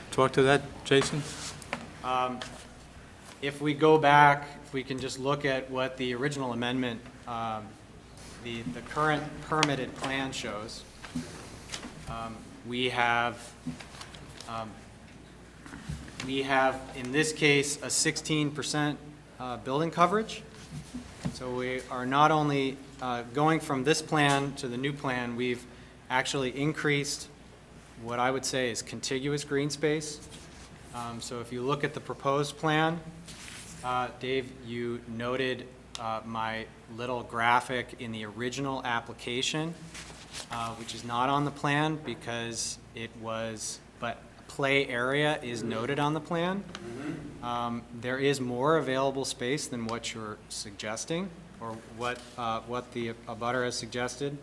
talk to that, Jason? If we go back, if we can just look at what the original amendment, the current permitted plan shows, we have, in this case, a 16% building coverage. So we are not only going from this plan to the new plan, we've actually increased what I would say is contiguous green space. So if you look at the proposed plan, Dave, you noted my little graphic in the original application, which is not on the plan because it was, but play area is noted on the plan. There is more available space than what you're suggesting or what the abutter has suggested.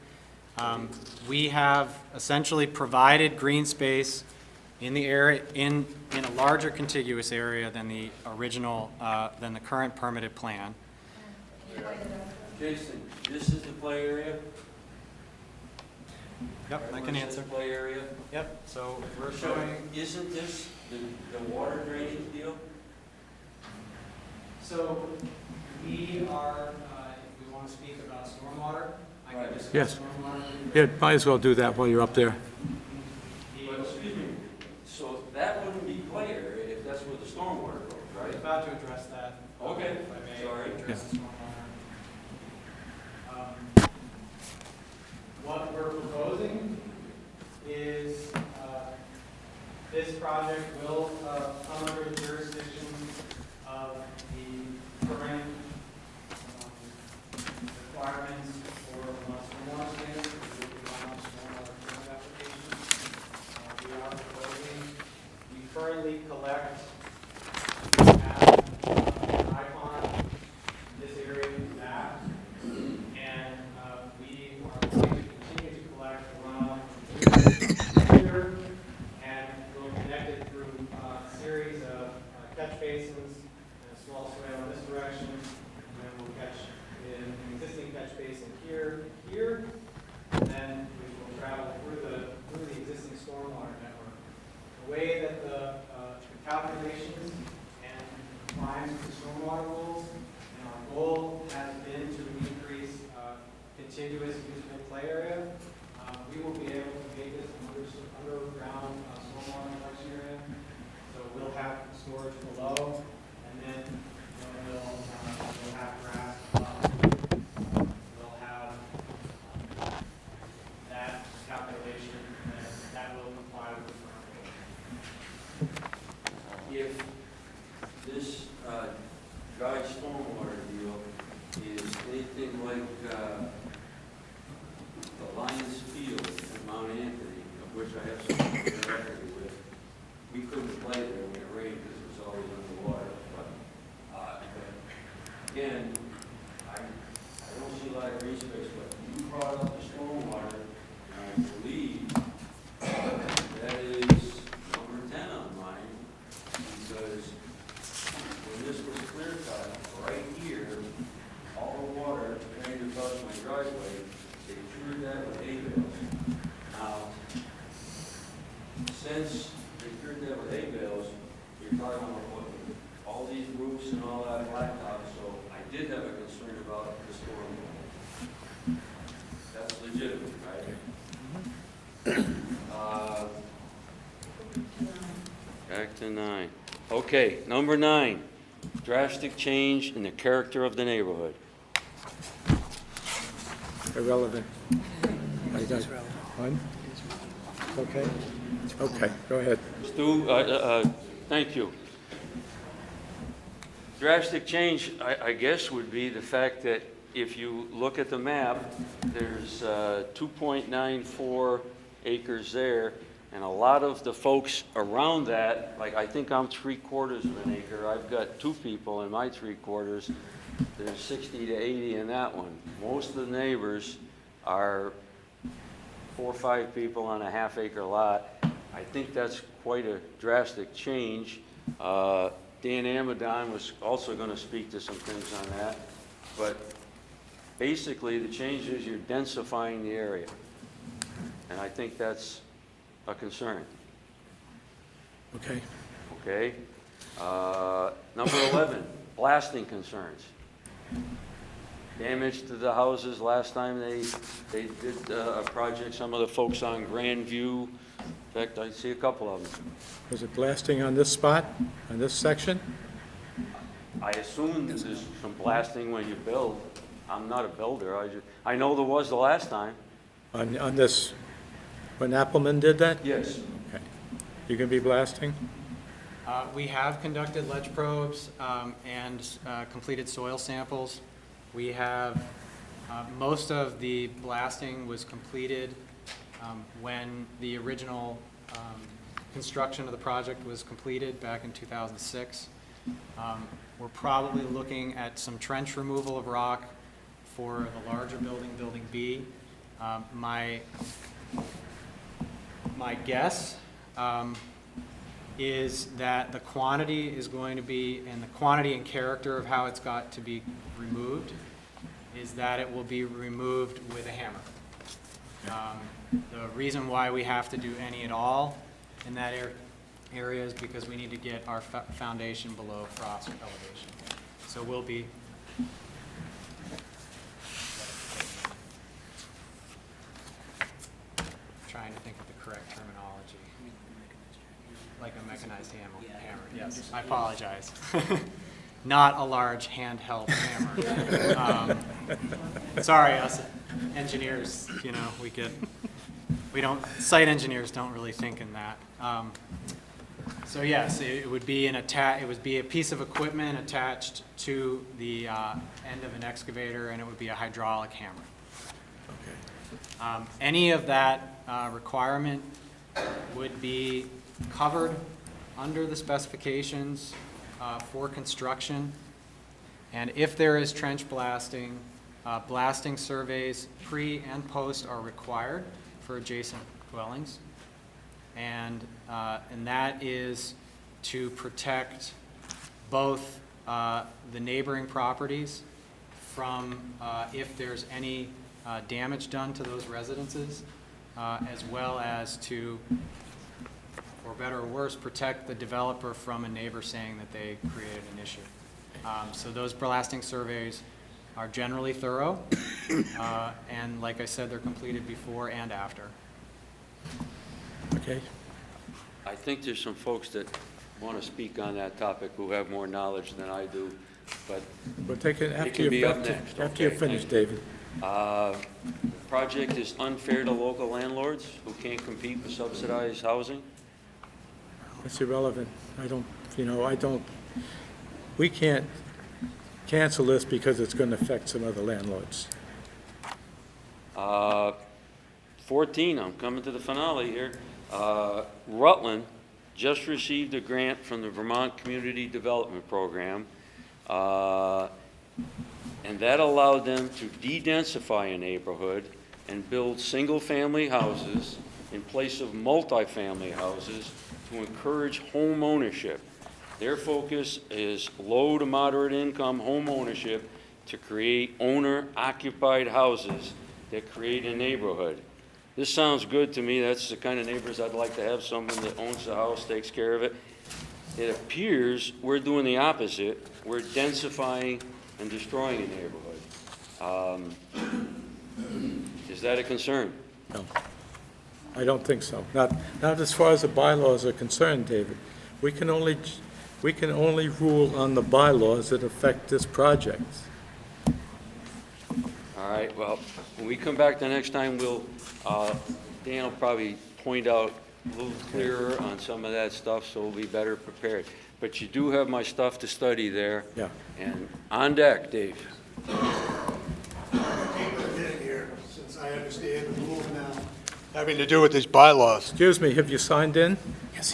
We have essentially provided green space in the area, in a larger contiguous area than the original, than the current permitted plan. Jason, this is the play area? Yep, I can This is answer. the play area? Yep, so we're So, showing, isn't this the water drainage deal? so we are, if we want to speak about stormwater, I can discuss Yes. stormwater. Yeah, might as well do that while you're up there. But, excuse me, so that wouldn't be play area if that's where the stormwater goes, I was right? about to address that. Okay, If I may sorry. address the stormwater. What we're proposing is, this project will come under the jurisdiction of the current requirements for stormwater standards, which would be on stormwater permit application. We are proposing, we currently collect an icon, this area in back, and we are going to continue to collect runoff here, and we'll connect it through a series of catch basins and a small swale in this direction, and then we'll catch in an existing catch basin here, and then we will travel through the existing stormwater network. The way that the calculations and compliance with the stormwater rules, and our goal has been to increase contiguous usable play area. We will be able to make this underground stormwater collection area. So we'll have storage below, and then we'll have grass above. We'll have that calculation, and that will comply with the current code. If this dry stormwater deal is anything like the Lions Field at Mount Anthony, of which I have some familiarity with, we couldn't play there when it rained because it was always underwater. But again, I don't see a lot of green space, but you brought up the stormwater, and I believe that is number 10 on mine, because when this was clear cut, right here, all the water drained across my driveway, they cured that with hay bales. Now, since they cured that with hay bales, you're talking about putting all these roofs and all that blacktop, so I did have a concern about the stormwater. That's legitimate, right? Back to 9. Okay, number 9, drastic change in the character of the neighborhood. Irrelevant. One? Okay? Okay, go ahead. Stu, thank you. Drastic change, I guess, would be the fact that if you look at the map, there's 2.94 acres there, and a lot of the folks around that, like I think I'm 3/4 of an acre, I've got 2 people in my 3/4, there's 60 to 80 in that one. Most of the neighbors are 4 or 5 people on a half-acre lot. I think that's quite a drastic change. Dan Amadon was also going to speak to some things on that, but basically the change is you're densifying the area, and I think that's a concern. Okay. Okay? Number 11, blasting concerns. Damage to the houses last time they did a project, some of the folks on Grandview, in fact, I see a couple of them. Was it blasting on this spot, on this section? I assume there's some blasting when you build. I'm not a builder, I know there was the last time. On this, when Appleman did that? Yes. Okay. You gonna be blasting? We have conducted ledge probes and completed soil samples. We have, most of the blasting was completed when the original construction of the project was completed back in 2006. We're probably looking at some trench removal of rock for the larger building, Building B. My guess is that the quantity is going to be, and the quantity and character of how it's got to be removed, is that it will be removed with a hammer. The reason why we have to do any at all in that area is because we need to get our foundation below frost elevation. So we'll be trying to think of the correct terminology. Like a mechanized hammer, yes, I apologize. Not a large handheld hammer. Sorry, us engineers, you know, site engineers don't really think in that. So yes, it would be it would be a piece of equipment attached to the end of an excavator, and it would be a hydraulic hammer. Any of that requirement would be covered under the specifications for construction. And if there is trench blasting, blasting surveys pre and post are required for adjacent dwellings. And that is to protect both the neighboring properties from if there's any damage done to those residences, as well as to, for better or worse, protect the developer from a neighbor saying that they created an issue. So those blasting surveys are generally thorough, and like I said, they're completed before and after. Okay. I think there's some folks that want to speak on that topic who have more knowledge than I do, but We'll take it after can be you, up next. after you're Okay, finished, thank you. David. The project is unfair to local landlords who can't compete with subsidized housing. It's irrelevant. We can't cancel this because it's going to affect some other landlords. 14, I'm coming to the finale here. Rutland just received a grant from the Vermont Community Development Program, and that allowed them to de-densify a neighborhood and build single-family houses in place of multifamily houses to encourage home ownership. Their focus is low to moderate income home ownership to create owner-occupied houses that create a neighborhood. This sounds good to me. That's the kind of neighbors I'd like to have, someone that owns the house, takes care of it. It appears we're doing the opposite. We're densifying and destroying a neighborhood. Is that a concern? No, I don't think so. Not as far as the bylaws are concerned, David. We can only rule on the bylaws that affect this project. All right, well, when we come back the next time, Dan will probably point out a little clearer on some of that stuff, so we'll be better prepared. But you do have my stuff to study there. Yeah. And on deck, Dave. Here, since I understand the rules now, having to do with these bylaws. Excuse me, have you signed in?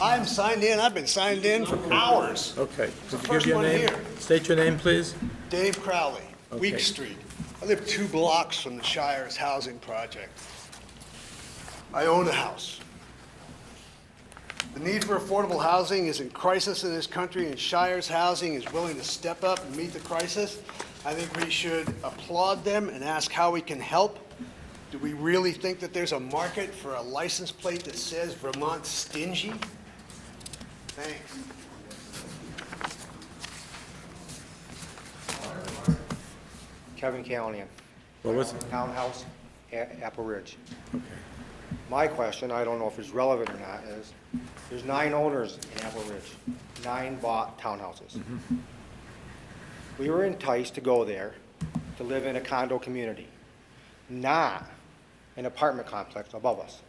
I'm signed in, I've been signed in for hours. Okay. It's the Could you give first your one name? here. State your name, please. Dave Crowley, Okay. Week Street. I live 2 blocks from the Shire's housing project. I own a house. The need for affordable housing is in crisis in this country, and Shire's Housing is willing to step up and meet the crisis. I think we should applaud them and ask how we can help. Do we really think that there's a market for a license plate that says Vermont stingy? Thanks. Kevin Callahan. What was it? Townhouse, Apple Ridge. Okay. My question, I don't know if it's relevant or not, is there's 9 owners in Apple Ridge, 9 bought townhouses. We were enticed to go there to live in a condo community, not an apartment complex above us.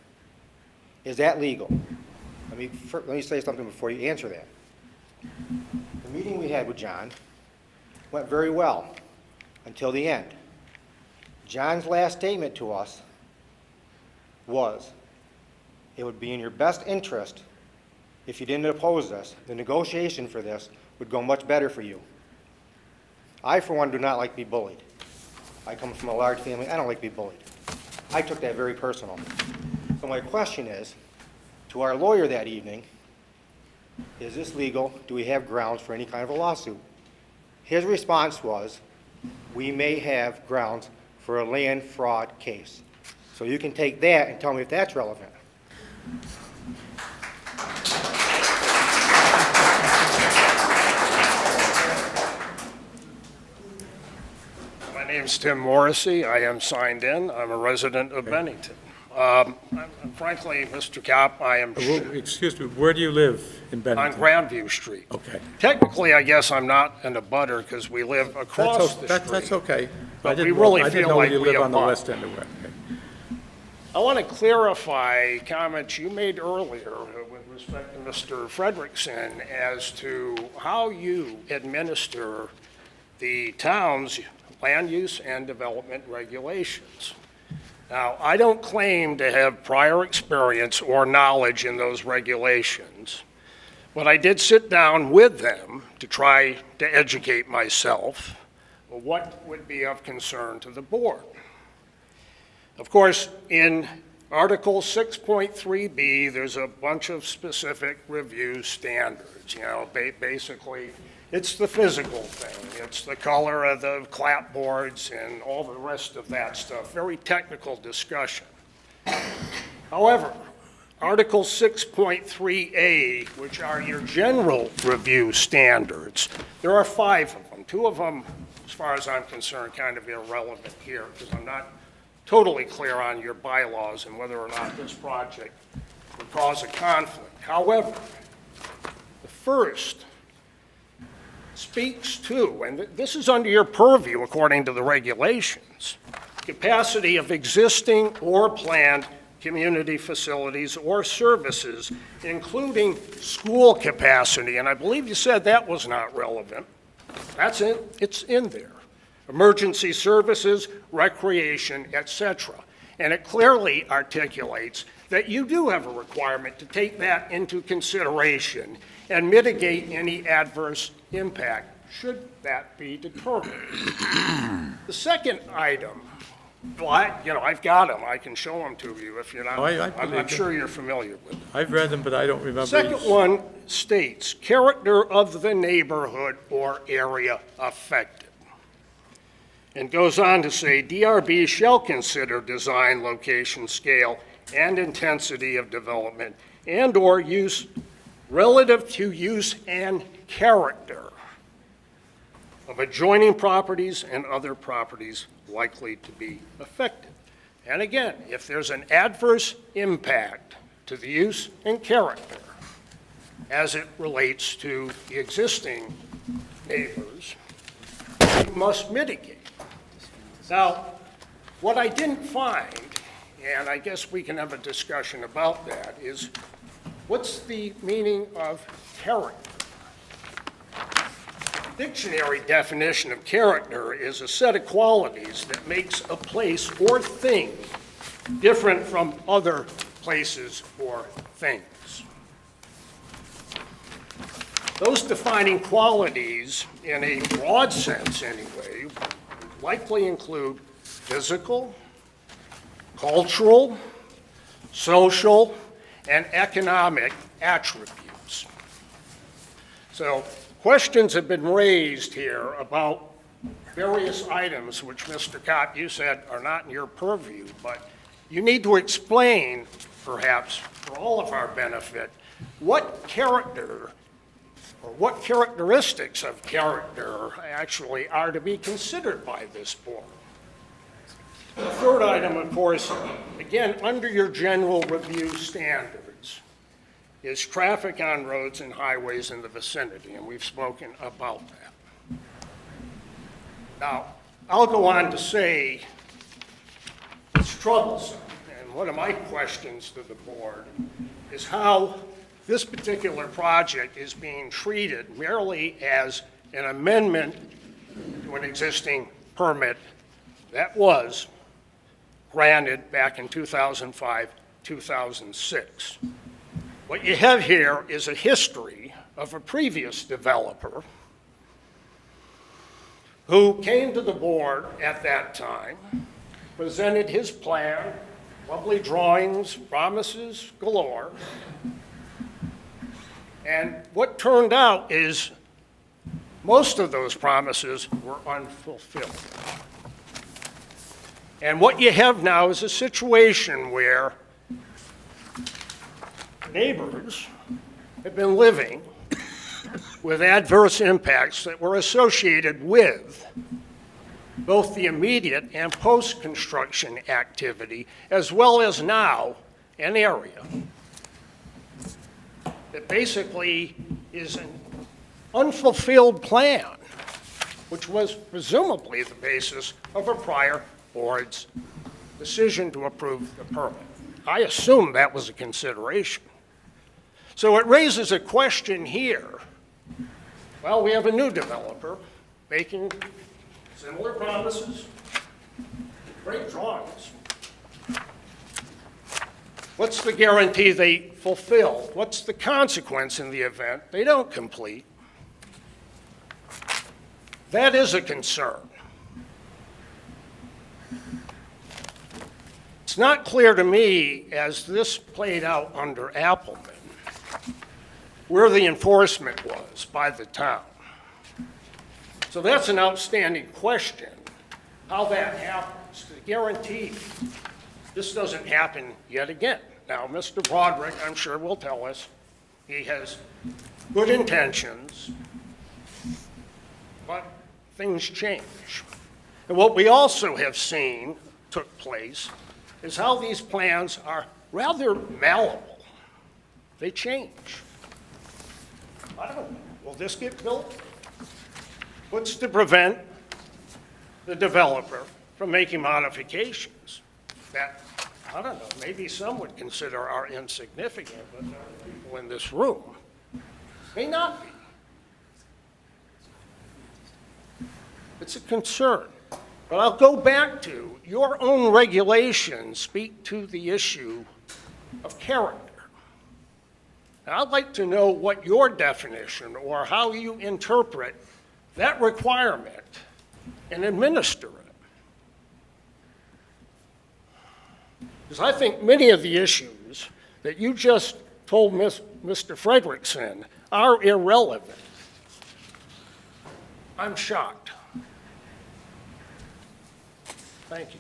Is that legal? Let me say something before you answer that. The meeting we had with John went very well until the end. John's last statement to us was, it would be in your best interest if you didn't oppose this. The negotiation for this would go much better for you. I, for one, do not like to be bullied. I come from a large family. I don't like to be bullied. I took that very personal. So my question is, to our lawyer that evening, is this legal? Do we have grounds for any kind of a lawsuit? His response was, we may have grounds for a land fraud case. So you can take that and tell me if that's relevant. My name's Tim Morrissey. I am signed in. I'm a resident of Bennington. Frankly, Mr. Kopp, I am Excuse me, where do you live in on Bennington? Grandview Street. Okay. Technically, I guess I'm not in a butter because we live across the street. That's okay. But I we didn't really know- I didn't feel know like you we live on the abut. west end of it. I want to clarify comments you made earlier with respect to Mr. Frederickson as to how you administer the town's land use and development regulations. Now, I don't claim to have prior experience or knowledge in those regulations, but I did sit down with them to try to educate myself on what would be of concern to the board. Of course, in Article 6.3B, there's a bunch of specific review standards. You know, basically, it's the physical thing. It's the color of the clapboards and all the rest of that stuff. Very technical discussion. However, Article 6.3A, which are your general review standards, there are 5 of them. 2 of them, as far as I'm concerned, kind of irrelevant here because I'm not totally clear on your bylaws and whether or not this project would cause a conflict. However, the first speaks to, and this is under your purview according to the regulations, capacity of existing or planned community facilities or services, including school capacity. And I believe you said that was not relevant. That's in, it's in there. Emergency services, recreation, etc. And it clearly articulates that you do have a requirement to take that into consideration and mitigate any adverse impact, should that be determined. The second item, well, I've got them. I can show them to you if you're not. Oh, I I'm believe sure you're familiar with them. I've read them, but I don't remember. Second each. one states, character of the neighborhood or area affected. And goes on to say, DRB shall consider design, location, scale, and intensity of development and/or use relative to use and character of adjoining properties and other properties likely to be affected. And again, if there's an adverse impact to the use and character as it relates to the existing neighbors, you must mitigate. Now, what I didn't find, and I guess we can have a discussion about that, is what's the meaning of character? Dictionary definition of character is a set of qualities that makes a place or thing different from other places or things. Those defining qualities, in a broad sense anyway, likely include physical, cultural, social, and economic attributes. So questions have been raised here about various items which, Mr. Kopp, you said are not in your purview, but you need to explain, perhaps for all of our benefit, what character or what characteristics of character actually are to be considered by this board. The third item, of course, again, under your general review standards, is traffic on roads and highways in the vicinity, and we've spoken about that. Now, I'll go on to say it's troublesome, and one of my questions to the board is how this particular project is being treated merely as an amendment to an existing permit that was granted back in 2005, 2006. What you have here is a history of a previous developer who came to the board at that time presented his plan, lovely drawings, promises galore. And what turned out is most of those promises were unfulfilled. And what you have now is a situation where neighbors have been living with adverse impacts that were associated with both the immediate and post-construction activity, as well as now an area that basically is an unfulfilled plan, which was presumably the basis of a prior board's decision to approve the permit. I assume that was a consideration. So it raises a question here. Well, we have a new developer making similar promises, great drawings. What's the guarantee they fulfill? What's the consequence in the event they don't complete? That is a concern. It's not clear to me, as this played out under Appleman, where the enforcement was by the town. So that's an outstanding question, how that happens, to guarantee this doesn't happen yet again. Now, Mr. Broderick, I'm sure, will tell us he has good intentions, but things change. And what we also have seen took place is how these plans are rather malleable. They change. I don't know, will this get built? What's to prevent the developer from making modifications that, I don't know, maybe some would consider are insignificant, but other people in this room may not be. It's a concern. But I'll go back to your own regulations speak to the issue of character. And I'd like to know what your definition or how you interpret that requirement and administer it. Because I think many of the issues that you just told Mr. Frederickson are irrelevant. I'm shocked. Thank you.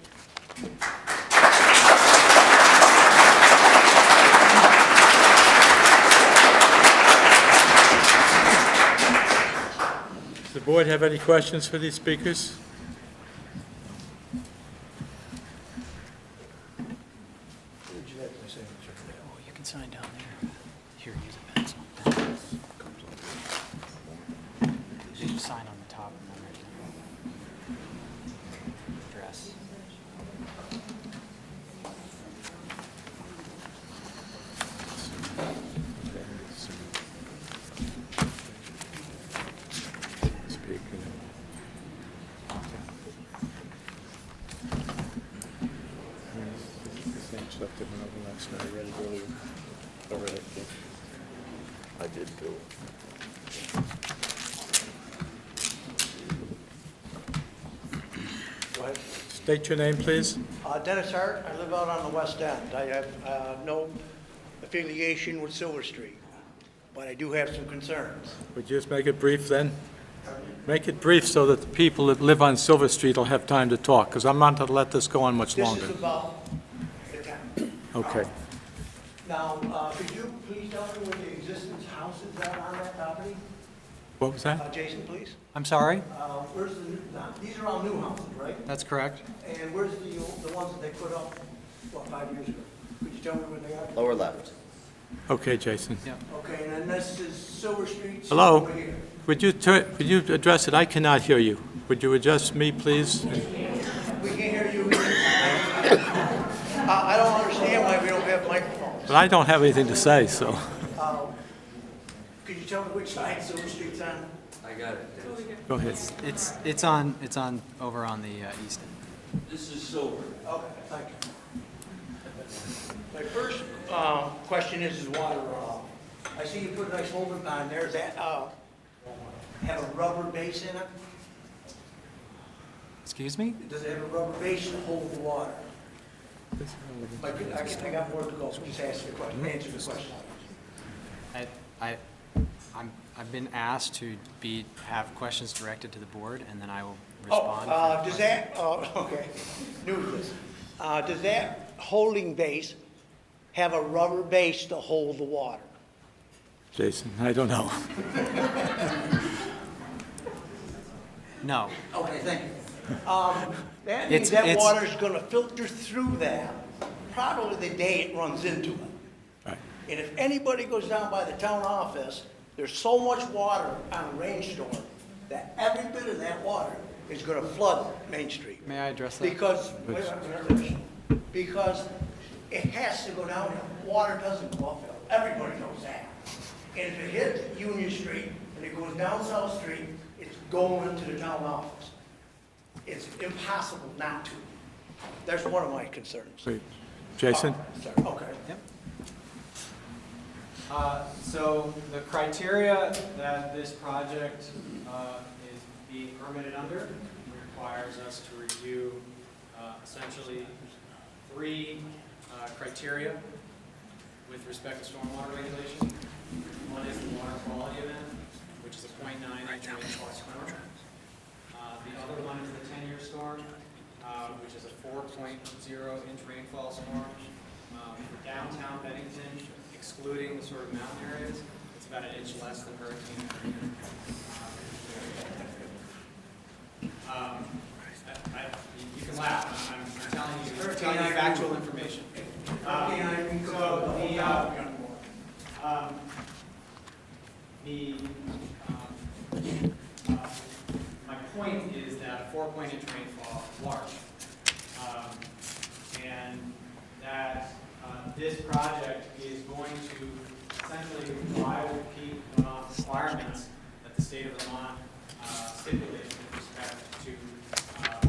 Does the board have any questions for these speakers? Oh, you can sign down there. Here, use a pencil. You just sign on the top and then right there. Address. I did too. Go ahead. State your name, please. Dennis Hart, I live out on the west end. I have no affiliation with Silver Street, but I do have some concerns. Would you just make it brief then? Make it brief so that the people that live on Silver Street will have time to talk, because I'm not going to let this go on much longer. This is about the town. Okay. Now, could you please tell me where the existing house is at on that property? What was that? Jason, please. I'm sorry? Where's the, these are all new houses, right? That's correct. And where's the ones that they put up, what, 5 years ago? Could you tell me where they are? Lower left. Okay, Jason. Okay, and then this is Silver Street. Hello? Over here. Would you address it? I cannot hear you. Would you adjust me, please? We can't hear you. I don't understand why we don't have microphones. But I don't have anything to say, so. Could you tell me which side Silver Street's on? I got it. Go ahead. It's on over on the east end. This is Silver. Okay, thank you. My first question is water runoff. I see you put a nice holding pond there. Does that have a rubber base in it? Excuse me? Does it have a rubber base to hold the water? I got more to go, just ask the question, answer the question. I've been asked to have questions directed to the board, and then I will respond. Does that, okay, new to this. Does that holding base have a rubber base to hold the water? Jason, I don't know. No. Okay, thank you. That means that water's gonna filter through that, probably the day it runs into it. Right. And if anybody goes down by the town office, there's so much water on a rainstorm that every bit of that water is gonna flood Main Street. May I address that? Because, because it has to go downhill. Water doesn't go uphill. Everybody knows that. And if it hits Union Street and it goes down South Street, it's going to the town office. It's impossible not to. That's one of my concerns. Wait, Jason? Oh, sorry. Okay. Yep. So the criteria that this project is being permitted under requires us to review essentially 3 criteria with respect to stormwater regulation. One is the water quality event, which is a 0.9-inch rainfall storm. The other one is the 10-year storm, which is a 4.0-inch rainfall storm. For downtown Bennington, excluding the sort of mountain areas, it's about an inch less than Hurricane Katrina. You can laugh. I'm telling you factual information. My point is that a 4-point-inch rainfall is large, and that this project is going to essentially comply with peak runoff requirements that the state of Vermont stipulates with respect to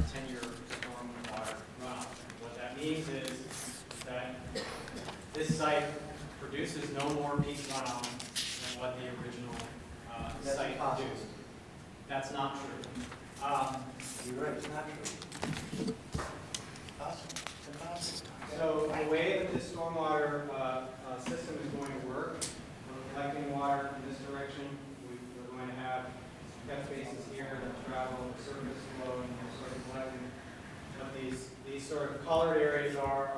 10-year stormwater runoff. What that means is that this site produces no more peak runoff than what the original site produced. That's not true. You're right, it's not true. So the way that this stormwater system is going to work, we're collecting water in this direction. We're going to have catch basins here that travel the surface flow and we're sort of collecting. What these sort of colored areas are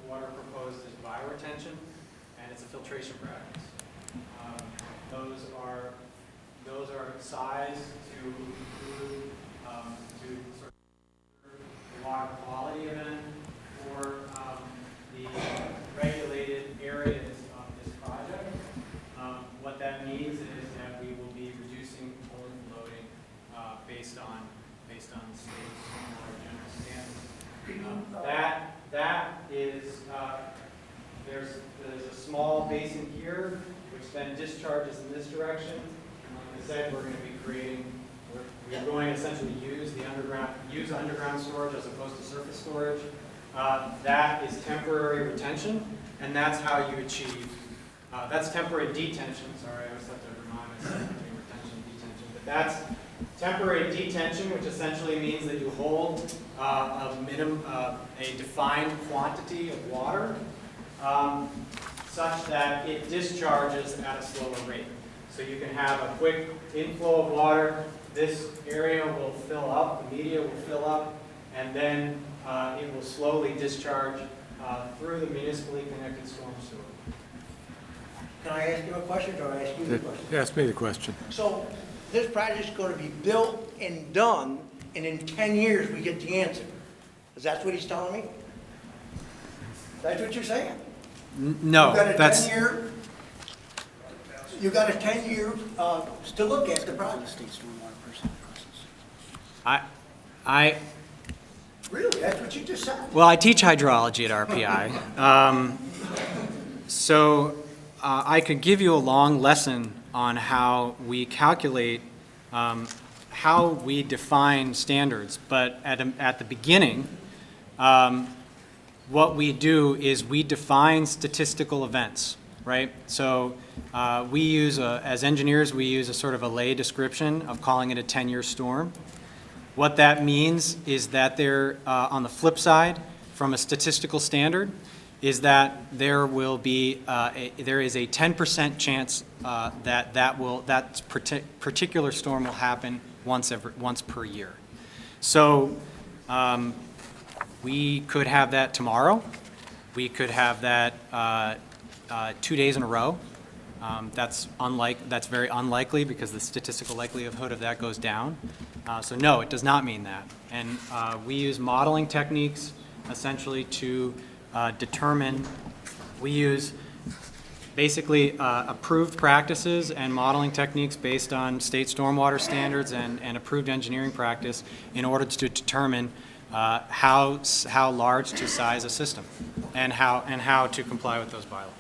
water proposed as bioretention, and it's a filtration practice. Those are sized to include to sort of the water quality event for the regulated areas of this project. What that means is that we will be reducing overloading based on the state's stormwater general standards. That is there's a small basin here which then discharges in this direction. Like I said, we're going to be we're going to essentially use underground storage as opposed to surface storage. That is temporary retention, and that's how you achieve, that's temporary detention, sorry, I always have to remind myself between retention and detention, but that's temporary detention, which essentially means that you hold a defined quantity of water such that it discharges at a slower rate. So you can have a quick inflow of water, this area will fill up, the media will fill up, and then it will slowly discharge through the municipally connected storm sewer. Can I ask you a question, or ask you the question? Ask me the question. So, this project's gonna be built and done, and in 10 years, we get the answer. Is that what he's telling me? That's what you're saying? No, that's... You got a 10-year to look at the project. Really, that's what you just said? Well, I teach hydrology at RPI. So I could give you a long lesson on how we calculate, how we define standards. But at the beginning, what we do is we define statistical events, right? So we use, as engineers, we use a sort of a lay description of calling it a 10-year storm. What that means is that there, on the flip side, from a statistical standard, is that there will be, there is a 10% chance that particular storm will happen once per year. So we could have that tomorrow. We could have that 2 days in a row. That's very unlikely because the statistical likelihood of that goes down. So no, it does not mean that. And we use modeling techniques essentially to determine, we use basically approved practices and modeling techniques based on state stormwater standards and approved engineering practice in order to determine how large to size a system and how to comply with those bylaws.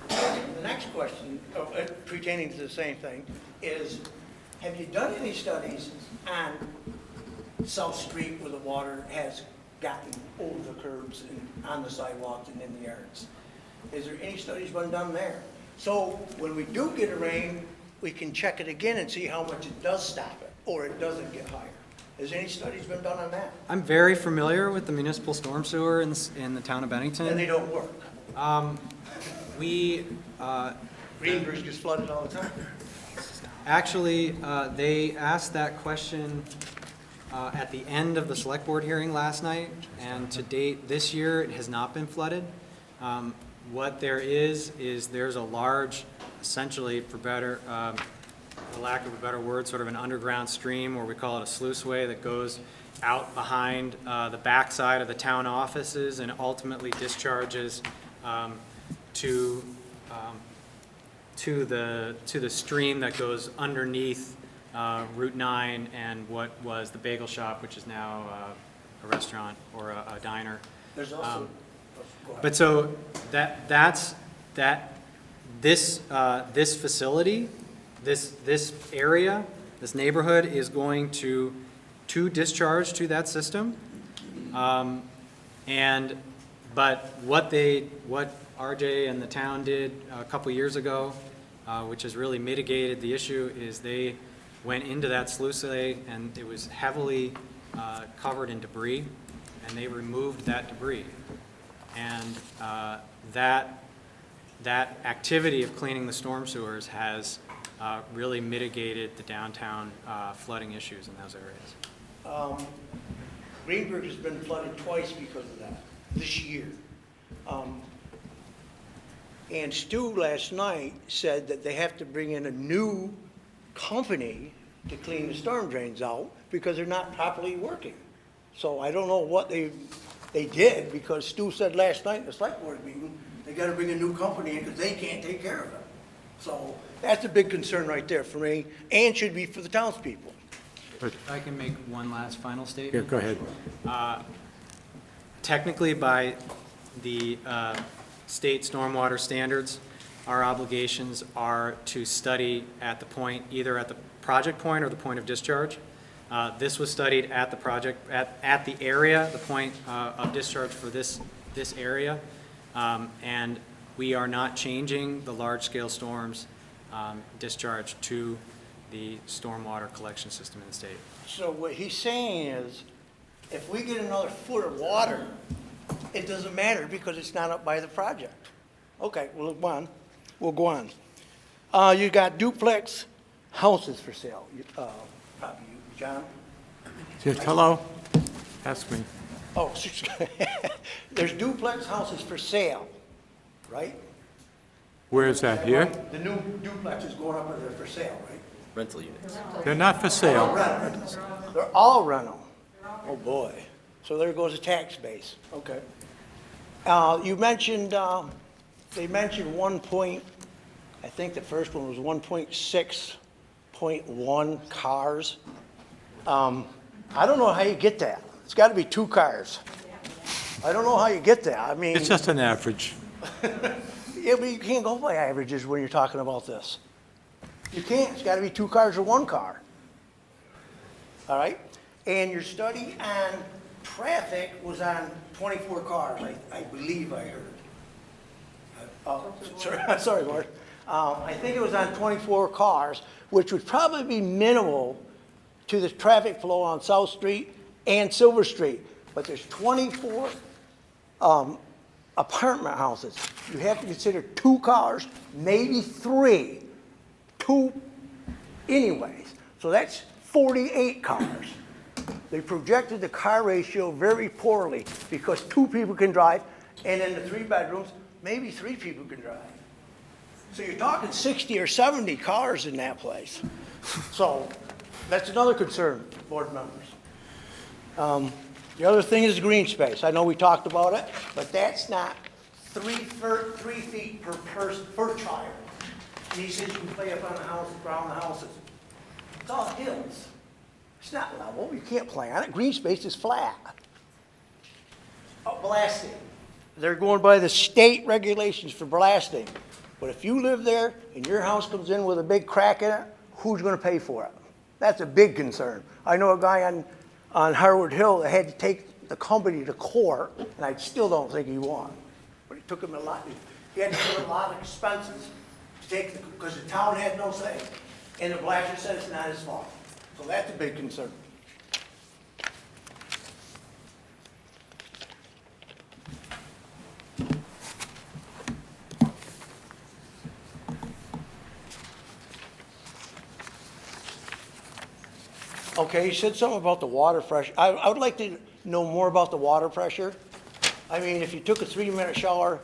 The next question, pertaining to the same thing, is have you done any studies on South Street where the water has gotten over the curbs and on the sidewalks and in the yards? Is there any studies been done there? So when we do get a rain, we can check it again and see how much it does stop it, or it doesn't get higher. Has any studies been done on that? I'm very familiar with the municipal storm sewer in the town of Bennington. And they don't work. Greenbridge gets flooded all the time. Actually, they asked that question at the end of the select board hearing last night, and to date, this year, it has not been flooded. What there is there's a large, essentially, for lack of a better word, sort of an underground stream, or we call it a sluiceway, that goes out behind the backside of the town offices and ultimately discharges to the stream that goes underneath Route 9 and what was the bagel shop, which is now a restaurant or a diner. There's also, But so this facility, this area, this neighborhood is going to discharge to that system. But what RJ and the town did a couple years ago, which has really mitigated the issue, is they went into that sluiceway and it was heavily covered in debris, and they removed that debris. And that activity of cleaning the storm sewers has really mitigated the downtown flooding issues in those areas. Greenbridge has been flooded twice because of that, this year. And Stu last night said that they have to bring in a new company to clean the storm drains out because they're not properly working. So I don't know what they did, because Stu said last night in the select board meeting, they gotta bring a new company in because they can't take care of it. So that's a big concern right there for me, and should be for the townspeople. If I can make one last final statement? Yeah, go ahead. Technically, by the state stormwater standards, our obligations are to study at the point, either at the project point or the point of discharge. This was studied at the project, at the area, the point of discharge for this area. And we are not changing the large-scale storms discharge to the stormwater collection system in the state. So what he's saying is, if we get another foot of water, it doesn't matter because it's not up by the project. Okay, we'll go on. We'll go on. You got duplex houses for sale. Probably you, John? Just hello? Ask me. Oh, there's duplex houses for sale, right? Where is that, here? The new duplex is going up there for sale, right? Rental units. They're not for sale. They're all rental. Oh, boy. So there goes a tax base. Okay. You mentioned, they mentioned I think the first one was 1.6.1 cars. I don't know how you get that. It's got to be 2 cars. I don't know how you get that. I mean. It's just an average. Yeah, but you can't go by averages when you're talking about this. You can't. It's got to be 2 cars or 1 car. All right? And your study on traffic was on 24 cars, I believe I heard. Sorry, Mark. I think it was on 24 cars, which would probably be minimal to the traffic flow on South Street and Silver Street. But there's 24 apartment houses. You have to consider 2 cars, maybe 3, 2 anyways. So that's 48 cars. They projected the car ratio very poorly because 2 people can drive, and in the 3 bedrooms, maybe 3 people can drive. So you're talking 60 or 70 cars in that place. So that's another concern, board members. The other thing is green space. I know we talked about it, but that's not 3 feet per child. And he says you can play up on the house, around the houses. It's all hills. It's not level. You can't play on it. Green space is flat. Oh, blasting. They're going by the state regulations for blasting. But if you live there and your house comes in with a big crack in it, who's going to pay for it? That's a big concern. I know a guy on Harwood Hill that had to take the company to court, and I still don't think he won. But it took him a lot. He had to put a lot of expenses to take, because the town had no say. And the blaster said it's not his fault. So that's a big concern. Okay, you said something about the water pressure. I would like to know more about the water pressure. I mean, if you took a 3-minute shower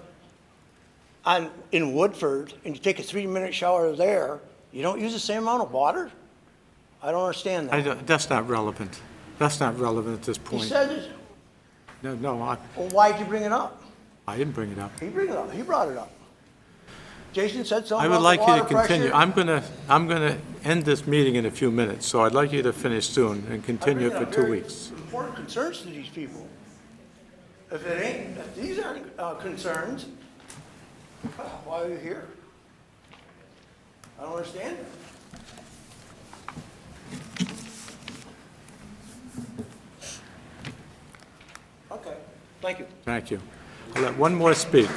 in Woodford and you take a 3-minute shower there, you don't use the same amount of water? I don't understand that. That's not relevant. That's not relevant at this He point. said it. No, Well, why'd you bring it up? I didn't bring it up. He bring it up. He brought it up. Jason said something I would about like the you water to continue. pressure. I'm gonna end this meeting in a few minutes, so I'd like you to finish soon and continue I for bring 2 up very weeks. important concerns to these people. If these aren't concerns, why are you here? I don't understand it. Okay, thank you. Thank you. I'll let one more speak.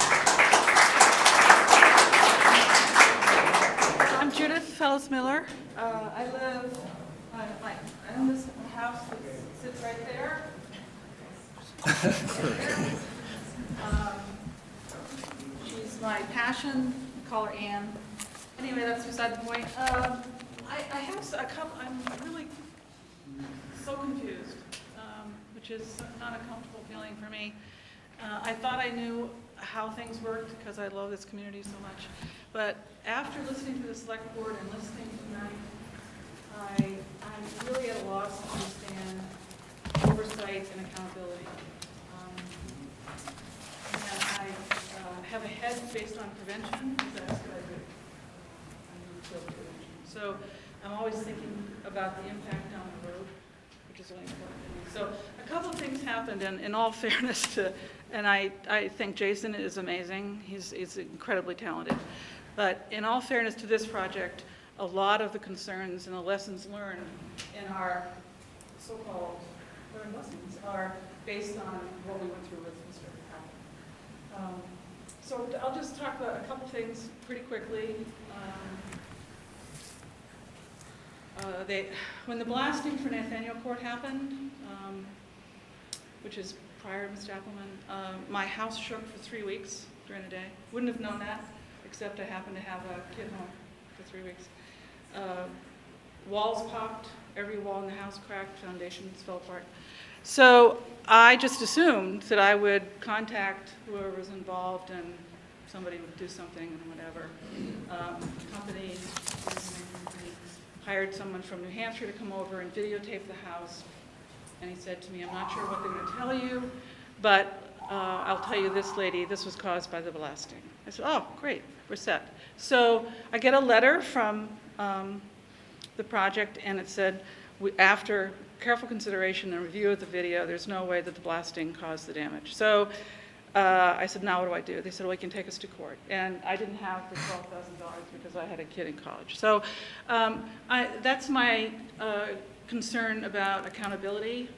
I'm Judith Fellis-Miller. I live, I own this house that sits right there. She's my passion, call her Ann. Anyway, that's beside the point. I have a couple, I'm really so confused, which is not a comfortable feeling for me. I thought I knew how things worked because I love this community so much. But after listening to the select board and listening tonight, I'm really at a loss to understand oversight and accountability. And I have a head based on prevention, because that's what I do. I do field prevention. So I'm always thinking about the impact down the road, which is really important to me. So a couple of things happened, and in all fairness to, and I think Jason is amazing. He's incredibly talented. But in all fairness to this project, a lot of the concerns and the lessons learned in our so-called learned lessons are based on what we went through with Mr. Kaplan. So I'll just talk about a couple things pretty quickly. When the blasting for Nathaniel Court happened, which is prior to Mr. Appleman, my house shook for 3 weeks during the day. Wouldn't have known that, except I happened to have a kid home for 3 weeks. Walls popped, every wall in the house cracked, foundations fell apart. So I just assumed that I would contact whoever was involved and somebody would do something and whatever. Company hired someone from New Hampshire to come over and videotape the house. And he said to me, I'm not sure what they're going to tell you, but I'll tell you this, lady, this was caused by the blasting. I said, oh, great, we're set. So I get a letter from the project, and it said, after careful consideration and review of the video, there's no way that the blasting caused the damage. So I said, now what do I do? They said, well, you can take us to court. And I didn't have the $12,000 because I had a kid in college. So that's my concern about accountability.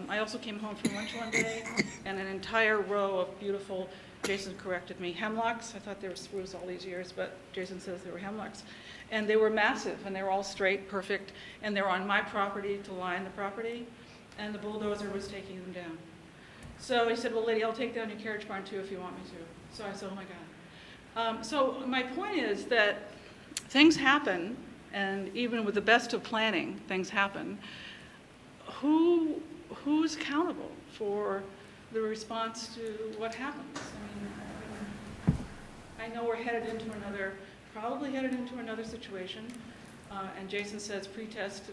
I also came home from lunch one day, and an entire row of beautiful Jason corrected me, hemlocks. I thought they were spruce all these years, but Jason says they were hemlocks. And they were massive, and they were all straight, perfect, and they were on my property to line the property, and the bulldozer was taking them down. So he said, well, lady, I'll take down your carriage barn too if you want me to. So I said, oh my God. So my point is that things happen, and even with the best of planning, things happen. Who's accountable for the response to what happens? I know we're probably headed into another situation. And Jason says pre-test,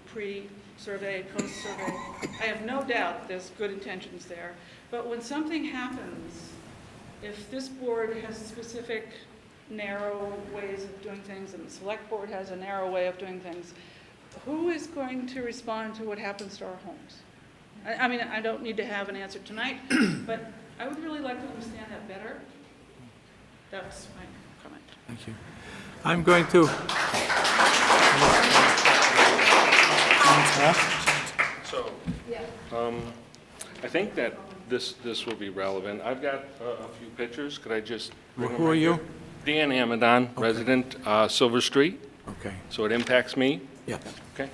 pre-survey, post-survey. I have no doubt there's good intentions there. But when something happens, if this board has specific narrow ways of doing things and the select board has a narrow way of doing things, who is going to respond to what happens to our homes? I don't need to have an answer tonight, but I would really like to understand that better. That's my comment. Thank you. I'm going to... So, I think that this will be relevant. I've got a few pictures. Could I just bring them Who are right you? here? Dan Amadon, resident, Silver Street. Okay. So it impacts me? Yeah. Okay.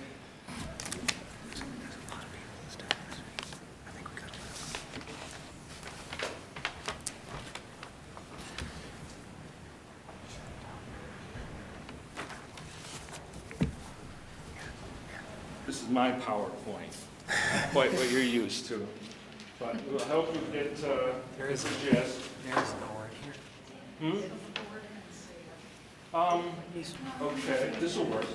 This is my PowerPoint, quite what you're used to. But it will help you get the gist. There's no word here. Okay, this will work.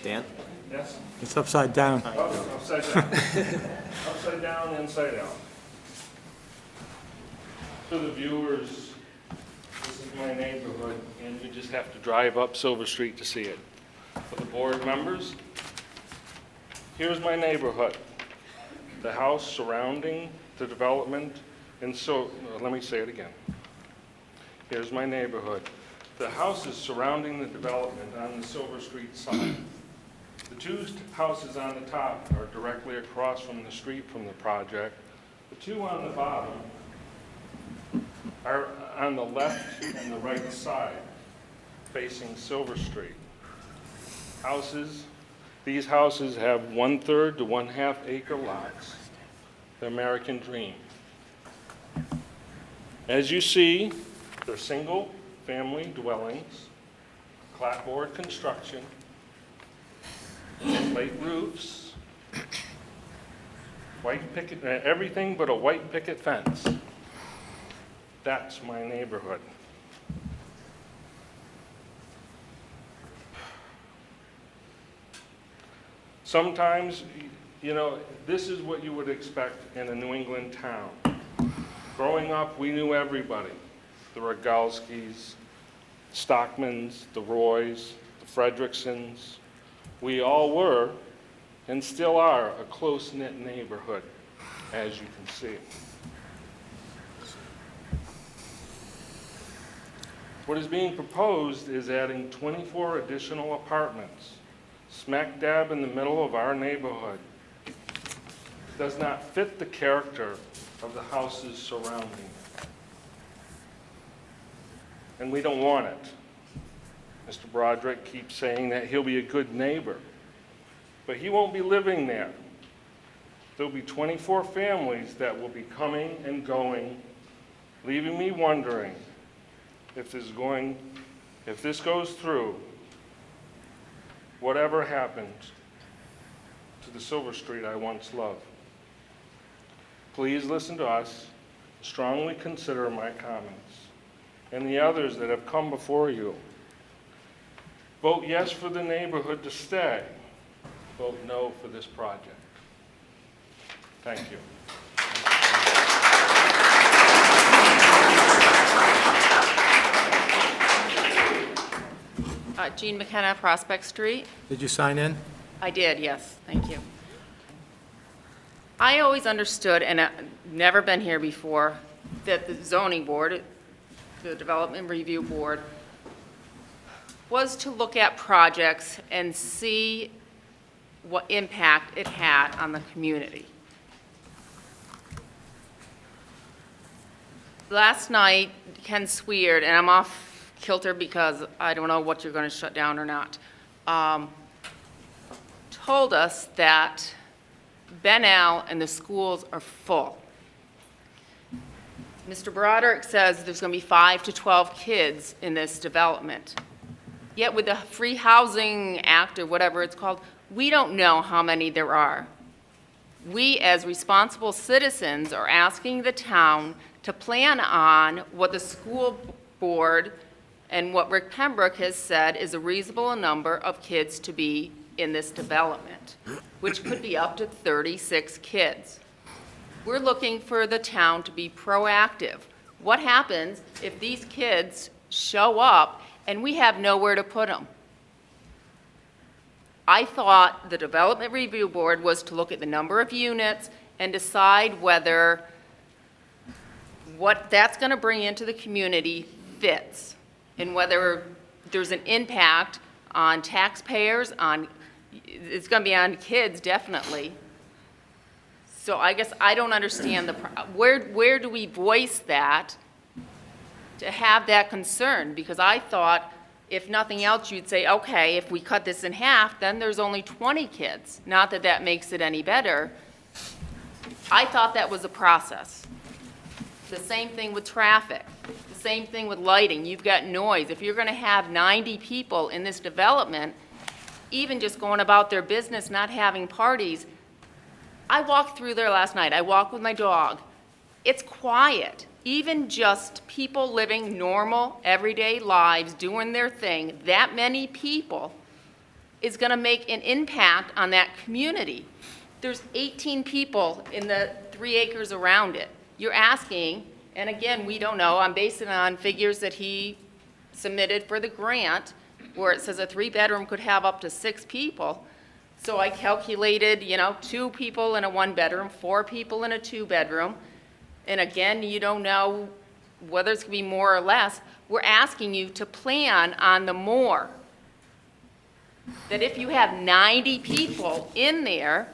Dan? Yes? It's upside down. Oh, upside down. Upside down, inside out. For the viewers, this is my neighborhood, and you just have to drive up Silver Street to see it. For the board members, here's my neighborhood. The house surrounding the development, and so, let me say it again. Here's my neighborhood. The houses surrounding the development on the Silver Street side. The two houses on the top are directly across from the street from the project. The two on the bottom are on the left and the right side, facing Silver Street. These houses have 1/3 to 1/2 acre lots. The American dream. As you see, they're single-family dwellings, clapboard construction, slate roofs, white picket, everything but a white picket fence. That's my neighborhood. Sometimes, this is what you would expect in a New England town. Growing up, we knew everybody. The Rogalskis, Stockmans, the Roys, the Fredericksons. We all were, and still are, a close-knit neighborhood, as you can see. What is being proposed is adding 24 additional apartments, smack dab in the middle of our neighborhood. It does not fit the character of the houses surrounding it. And we don't want it. Mr. Broderick keeps saying that he'll be a good neighbor, but he won't be living there. There'll be 24 families that will be coming and going, leaving me wondering if this goes through, whatever happened to the Silver Street I once loved. Please listen to us, strongly consider my comments, and the others that have come before you. Vote yes for the neighborhood to stay. Vote no for this project. Thank you. Jean McKenna, Prospect Street. Did you sign in? I did, yes, thank you. I always understood, and I've never been here before, that the zoning board, the development review board, was to look at projects and see what impact it had on the community. last night, Ken Sweard, and I'm off kilter because I don't know what you're going to shut down or not, told us that Ben Al and the schools are full. Mr. Broderick says there's going to be 5 to 12 kids in this development. Yet with the Free Housing Act, or whatever it's called, we don't know how many there are. We, as responsible citizens, are asking the town to plan on what the school board and what Rick Pembroke has said is a reasonable number of kids to be in this development, which could be up to 36 kids. We're looking for the town to be proactive. What happens if these kids show up and we have nowhere to put them? I thought the Development Review Board was to look at the number of units and decide whether what that's going to bring into the community fits, and whether there's an impact on taxpayers, it's going to be on kids, definitely. So I guess I don't understand where do we voice that to have that concern? Because I thought, if nothing else, you'd say, okay, if we cut this in half, then there's only 20 kids. Not that that makes it any better. I thought that was a process. The same thing with traffic. The same thing with lighting. You've got noise. If you're going to have 90 people in this development, even just going about their business, not having parties. I walked through there last night. I walked with my dog. It's quiet. Even just people living normal, everyday lives, doing their thing, that many people is going to make an impact on that community. There's 18 people in the 3 acres around it. You're asking, and again, we don't know. I'm basing it on figures that he submitted for the grant, where it says a 3-bedroom could have up to 6 people. So I calculated, 2 people in a 1-bedroom, 4 people in a 2-bedroom. And again, you don't know whether it's going to be more or less. We're asking you to plan on the more. That if you have 90 people in there,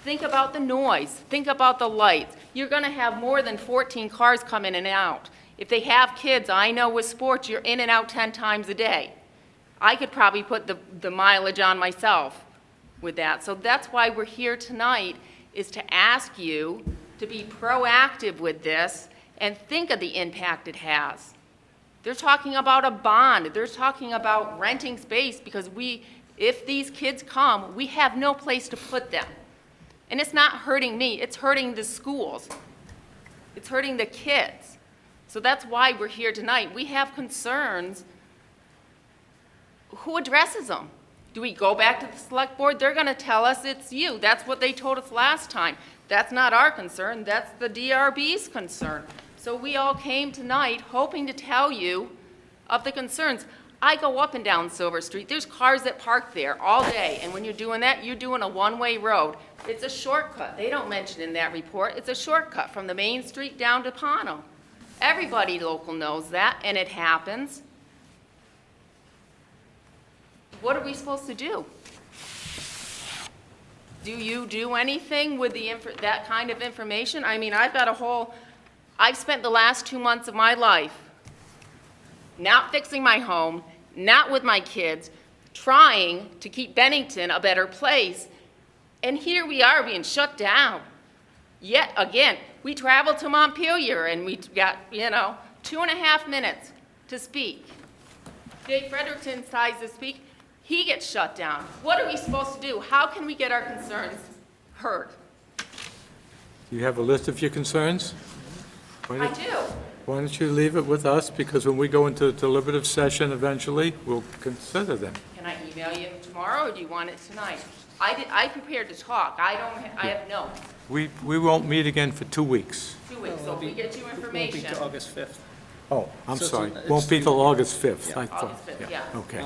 think about the noise, think about the lights. You're going to have more than 14 cars come in and out. If they have kids, I know with sports, you're in and out 10 times a day. I could probably put the mileage on myself with that. So that's why we're here tonight, is to ask you to be proactive with this and think of the impact it has. They're talking about a bond. They're talking about renting space because if these kids come, we have no place to put them. And it's not hurting me. It's hurting the schools. It's hurting the kids. So that's why we're here tonight. We have concerns. Who addresses them? Do we go back to the select board? They're going to tell us it's you. That's what they told us last time. That's not our concern. That's the DRB's concern. So we all came tonight hoping to tell you of the concerns. I go up and down Silver Street. There's cars that park there all day. And when you're doing that, you're doing a one-way road. It's a shortcut. They don't mention in that report. It's a shortcut from the main street down to Pono. Everybody local knows that, and it happens. What are we supposed to do? Do you do anything with that kind of information? I mean, I've spent the last 2 months of my life not fixing my home, not with my kids, trying to keep Bennington a better place, and here we are being shut down. Yet again, we traveled to Montpelier and we got, 2.5 minutes to speak. Dave Fredericton tries to speak. He gets shut down. What are we supposed to do? How can we get our concerns heard? Do you have a list of your concerns? I do. Why don't you leave it with us, because when we go into the deliberative session eventually, we'll consider them. Can I email you tomorrow, or do you want it tonight? I prepared to talk. I have notes. We won't meet again for 2 weeks. 2 weeks, so if we get you information. It won't be to August 5th. Oh, I'm So sorry. it's- Won't be till August 5th. Yeah. I thought. August 5th, yeah. Okay.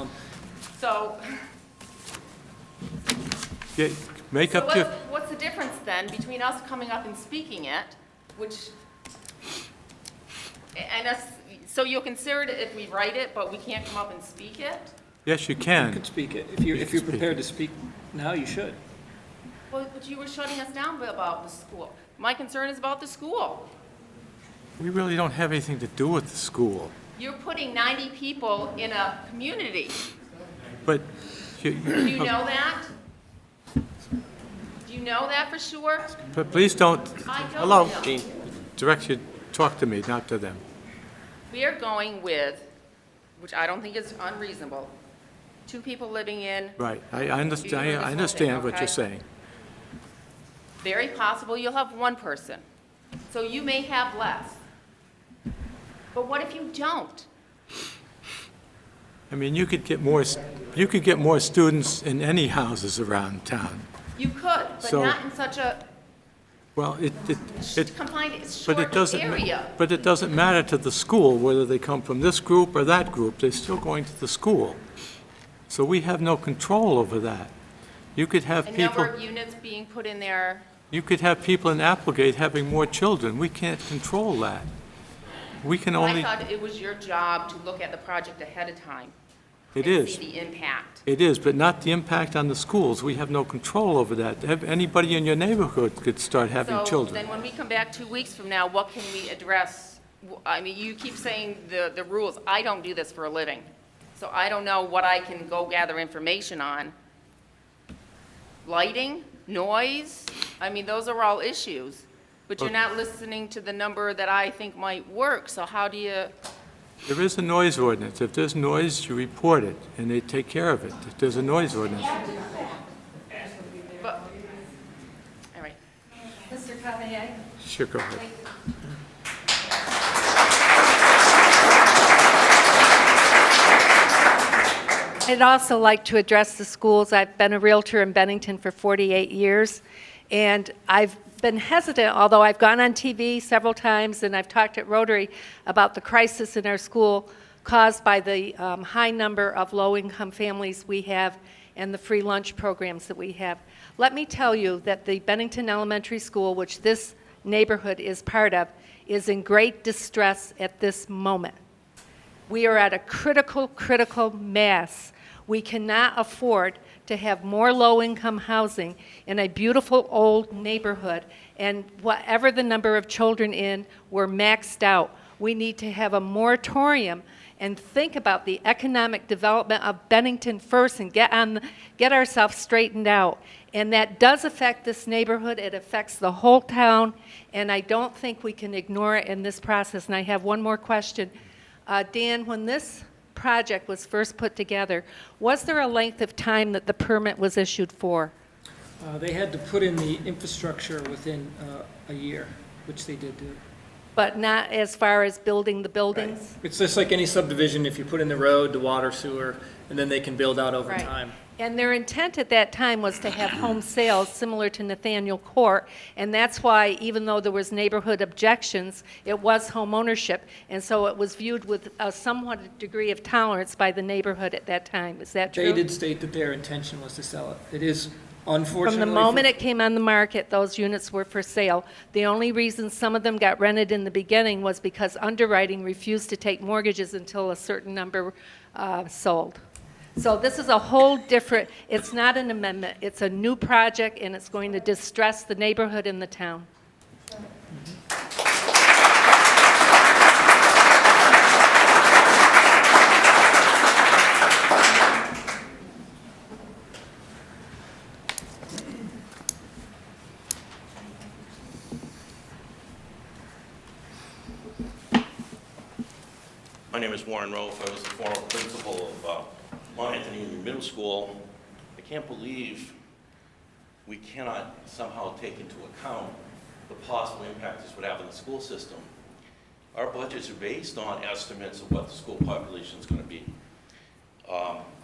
So, Make up your, what's the difference then between us coming up and speaking it, so you'll consider it if we write it, but we can't come up and speak it? yes, you You can. could speak it. If you're prepared to speak now, you should. Well, but you were shutting us down about the school. My concern is about the school. We really don't have anything to do with the school, You're putting 90 people in a community. but Do you know that? Do you know that for sure? But please don't, I don't hello? know. Direct you, talk to me, not to them. We are going with, which I don't think is unreasonable, 2 people living in, Right, I You understand, know this I whole understand thing, what okay? you're saying. very possible you'll have 1 person. So you may have less. But what if you don't? I mean, you could get more students in any houses around town. You could, but So- not in such a Well, it, confined, but it short doesn't, area. but it doesn't matter to the school whether they come from this group or that group, they're still going to the school. So we have no control over that. You could have A people, number of units being put in there. you could have people in Applegate having more children. We can't control that. We can I only, thought it was your job to look at the project ahead of time. it and is. see the impact. It is, but not the impact on the schools. We have no control over that. Anybody in your neighborhood could start having So children. then when we come back 2 weeks from now, what can we address? I mean, you keep saying the rules. I don't do this for a living. So I don't know what I can go gather information on. Lighting, noise, I mean, those are all issues. But you're not listening to the number that I think might work, so how do you? There is a noise ordinance. If there's noise, you report it, and they take care of it. If there's a noise ordinance. But, all right. Mr. Cavalier? Sure, go ahead. I'd also like to address the schools. I've been a Realtor in Bennington for 48 years, and I've been hesitant, although I've gone on TV several times and I've talked at Rotary about the crisis in our school caused by the high number of low-income families we have and the free lunch programs that we have. Let me tell you that the Bennington Elementary School, which this neighborhood is part of, is in great distress at this moment. We are at a critical mass. We cannot afford to have more low-income housing in a beautiful old neighborhood, and whatever the number of children in, we're maxed out. We need to have a moratorium and think about the economic development of Bennington first and get ourselves straightened out. And that does affect this neighborhood. It affects the whole town, and I don't think we can ignore it in this process. And I have one more question. Dan, when this project was first put together, was there a length of time that the permit was issued for? They had to put in the infrastructure within a year, which they did do. But not as far as building the buildings? It's just like any subdivision, if you put in the road, the water, sewer, and then they can build out over Right. time. And their intent at that time was to have home sales similar to Nathaniel Court, and that's why, even though there was neighborhood objections, it was home ownership, and so it was viewed with a somewhat degree of tolerance by the neighborhood at that time. Is that true? They did state that their intention was to sell it. It is unfortunately. From the moment it came on the market, those units were for sale. The only reason some of them got rented in the beginning was because underwriting refused to take mortgages until a certain number sold. So this is a whole different, it's not an amendment, it's a new project, and it's going to distress the neighborhood and the town. My name is Warren Rofe. I was the former principal of Mount Anthony Union Middle School. I can't believe we cannot somehow take into account the possible impact this would have on the school system. Our budgets are based on estimates of what the school population is going to be.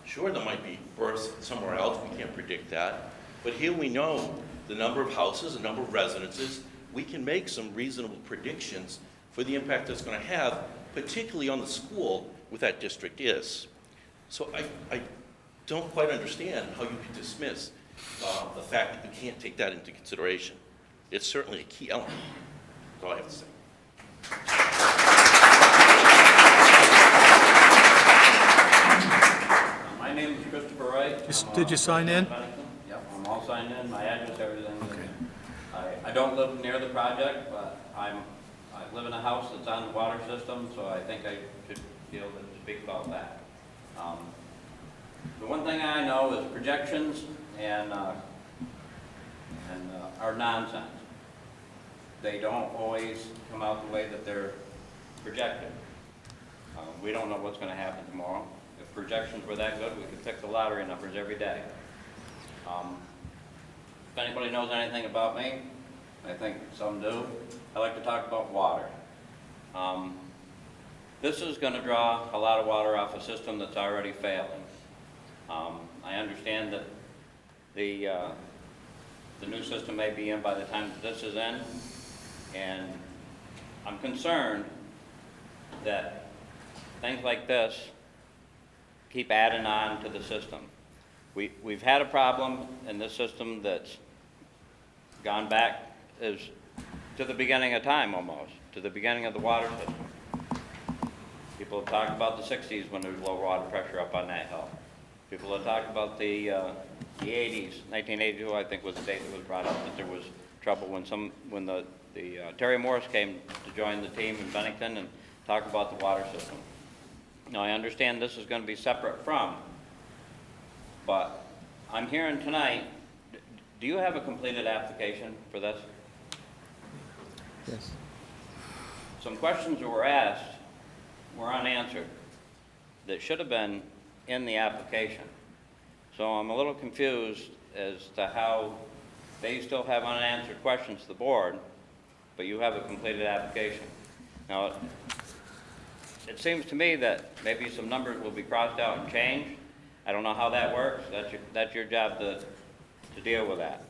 Sure, there might be births somewhere else. We can't predict that. But here we know the number of houses, the number of residences. We can make some reasonable predictions for the impact that's going to have, particularly on the school where that district is. So I don't quite understand how you could dismiss the fact that you can't take that into consideration. It's certainly a key element. That's all I have to say. My name is Christopher Wright. Did you sign in? Yep, I'm all signed in, my address, everything. Okay. I don't live near the project, but I've I live in a house that's on the water system, so I think I should be able to speak about that. The one thing I know is projections and are nonsense. They don't always come out the way that they're projected. We don't know what's going to happen tomorrow. If projections were that good, we could pick the lottery numbers every day. If anybody knows anything about me, I think some do, I like to talk about water. This is going to draw a lot of water off a system that's already failing. I understand that the new system may be in by the time that this is in, and I'm concerned that things like this keep adding on to the system. We've had a problem in this system that's gone back to the beginning of time almost, to the beginning of the water system. People have talked about the 60s when there was low water pressure up on that hill. People have talked about the 80s, 1982 I think was the date that was brought up, that there was trouble when the Terry Morris came to join the team in Bennington and talk about the water system. Now I understand this is going to be separate from, but I'm hearing tonight, do you have a completed application for this? Yes. Some questions that were asked were unanswered that should have been in the application. So I'm a little confused as to how they still have unanswered questions to the board, but you have a completed application. Now, it seems to me that maybe some numbers will be crossed out and changed. I don't know how that works. That's your job to deal with that.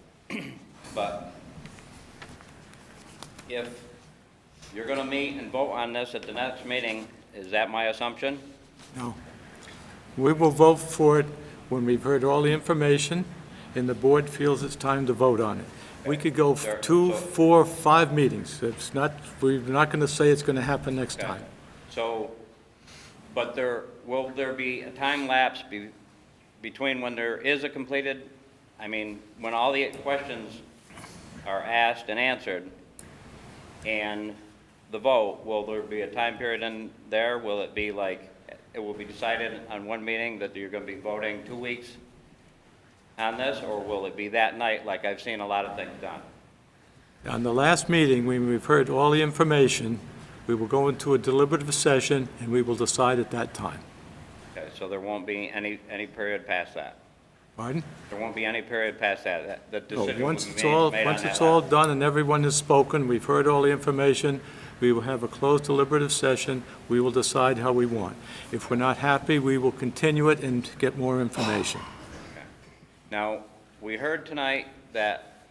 But if you're going to meet and vote on this at the next meeting, is that my assumption? No. We will vote for it when we've heard all the information and the board feels it's time to vote on it. We could go 2, 4, 5 meetings. It's not, we're not going to say it's going to happen next time. So, but will there be a time lapse between when there is a completed, I mean, when all the questions are asked and answered and the vote, will there be a time period in there? Will it be like, it will be decided on one meeting that you're going to be voting 2 weeks on this, or will it be that night like I've seen a lot of things done? On the last meeting, when we've heard all the information, we will go into a deliberative session and we will decide at that time. Okay, so there won't be any period past that? Pardon? There won't be any period past that? The No, decision will once be it's made all, on that once it's level? all done and everyone has spoken, we've heard all the information, we will have a closed deliberative session, we will decide how we want. If we're not happy, we will continue it and get more information. Okay. Now, we heard tonight that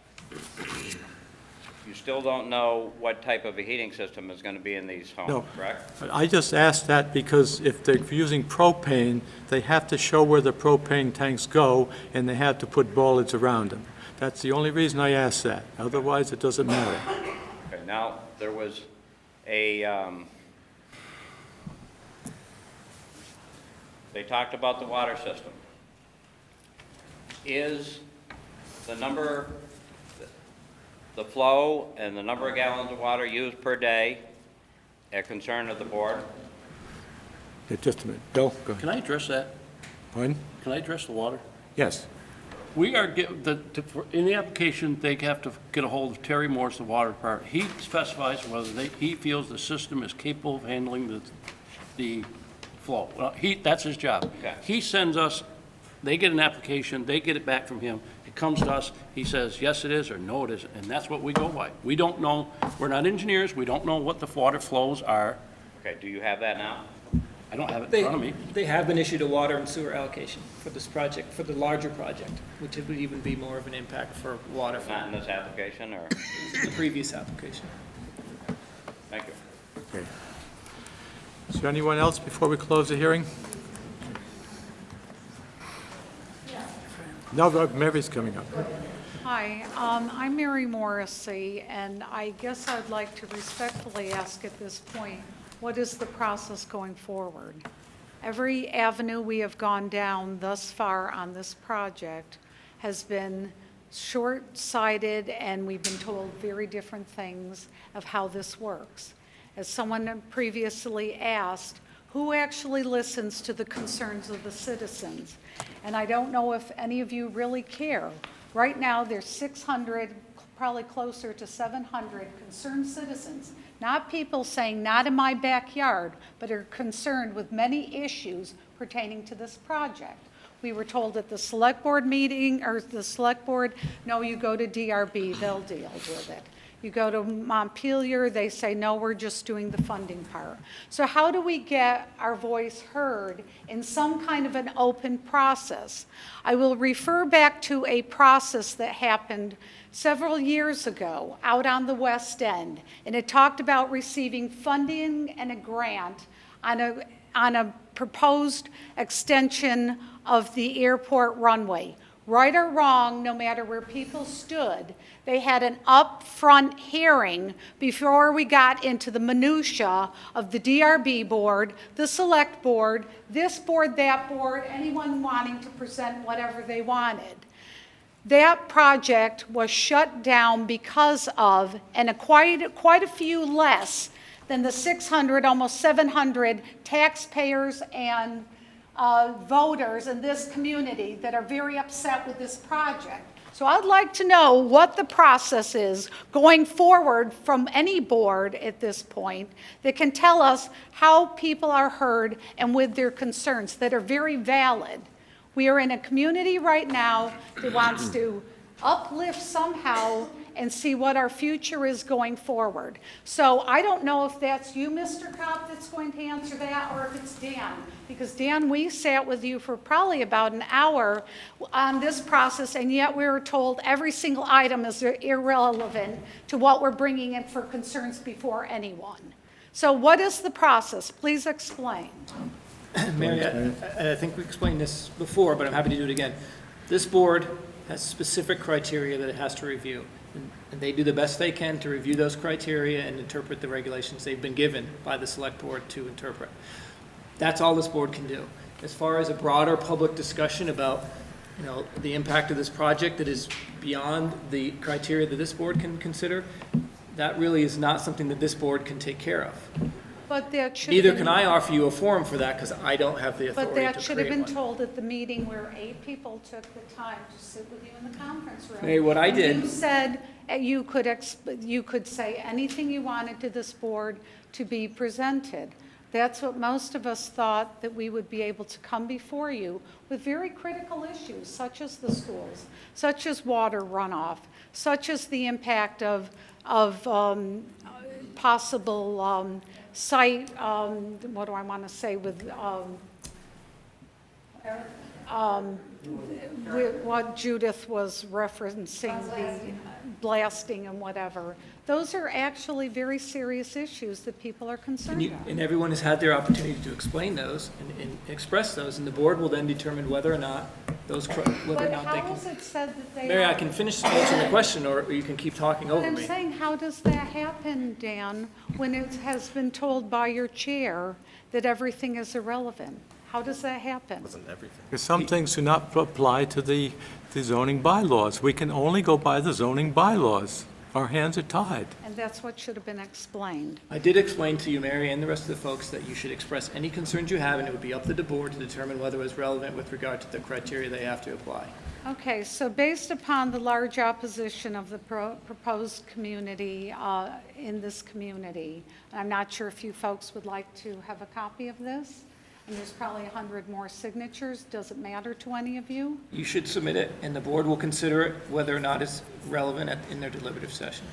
you still don't know what type of a heating system is going to be in these homes, No. correct? I just asked that because if they're using propane, they have to show where the propane tanks go, and they have to put bollards around them. That's the only reason I asked that. Otherwise, it doesn't matter. Okay, now, there was they talked about the water system. Is the flow and the number of gallons of water used per day a concern of the board? Just a minute. Bill, go ahead. Can I address that? Pardon? Can I address the water? Yes. We are, in the application, they have to get a hold of Terry Morris, the water department. He specifies whether he feels the system is capable of handling the flow. Well, that's his job. Okay. He sends us, they get an application, they get it back from him, it comes to us, he says, yes, it is, or no, it isn't, and that's what we go by. We don't know, we're not engineers, we don't know what the water flows are. Okay, do you have that now? I don't have it in front of me. They have been issued a water and sewer allocation for this project, for the larger project, which would even be more of an impact for water. Not in this application, or? The previous application. Thank you. Okay. Is there anyone else before we close the hearing? No, Mary's coming up. Hi, I'm Mary Morrissey, and I guess I'd like to respectfully ask at this point, what is the process going forward? Every avenue we have gone down thus far on this project has been short-sighted, and we've been told very different things of how this works. as someone previously asked, who actually listens to the concerns of the citizens? And I don't know if any of you really care. Right now, there's 600, probably closer to 700 concerned citizens, not people saying, not in my backyard, but are concerned with many issues pertaining to this project. We were told at the select board meeting, or the select board, no, you go to DRB, they'll deal with it. You go to Montpelier, they say, no, we're just doing the funding part. So how do we get our voice heard in some kind of an open process? I will refer back to a process that happened several years ago out on the West End, and it talked about receiving funding and a grant on a proposed extension of the airport runway. Right or wrong, no matter where people stood, they had an upfront hearing before we got into the minutia of the DRB board, the select board, this board, that board, anyone wanting to present whatever they wanted. That project was shut down because of, and quite a few less than the 600, almost 700 taxpayers and voters in this community that are very upset with this project. So I'd like to know what the process is going forward from any board at this point that can tell us how people are heard and with their concerns that are very valid. We are in a community right now that wants to uplift somehow and see what our future is going forward. So I don't know if that's you, Mr. Kopp, that's going to answer that, or if it's Dan. Because Dan, we sat with you for probably about an hour on this process, and yet we were told every single item is irrelevant to what we're bringing in for concerns before anyone. So what is the process? Please explain. Mary, I think we explained this before, but I'm happy to do it again. This board has specific criteria that it has to review. And they do the best they can to review those criteria and interpret the regulations they've been given by the select board to interpret. That's all this board can do. As far as a broader public discussion about, the impact of this project that is beyond the criteria that this board can consider, that really is not something that this board can take care of. But that should Neither have been, can I offer you a forum for that because I don't have the authority but to that should have create been one. told at the meeting where 8 people took the time to sit with you in the conference room. Mary, what I And did- You said you could say anything you wanted to this board to be presented. That's what most of us thought, that we would be able to come before you with very critical issues, such as the schools, such as water runoff, such as the impact of possible site, what do I want to say, with what Judith was referencing, the blasting and whatever. Those are actually very serious issues that people are concerned about. And everyone has had their opportunity to explain those and express those, and the board will then determine whether or not those, whether or But not they how can. is it said that they Mary, are? I can finish answering the question, or you can keep talking But over I'm me. saying, how does that happen, Dan, when it has been told by your chair that everything is irrelevant? How does that happen? Because some things do not apply to the zoning bylaws. We can only go by the zoning bylaws. Our hands are tied. And that's what should have been explained. I did explain to you, Mary, and the rest of the folks, that you should express any concerns you have, and it would be up to the board to determine whether it was relevant with regard to the criteria they have to apply. Okay, so based upon the large opposition of the proposed community in this community, I'm not sure if you folks would like to have a copy of this, and there's probably 100 more signatures. Does it matter to any of you? You should submit it, and the board will consider it whether or not it's relevant in their deliberative session.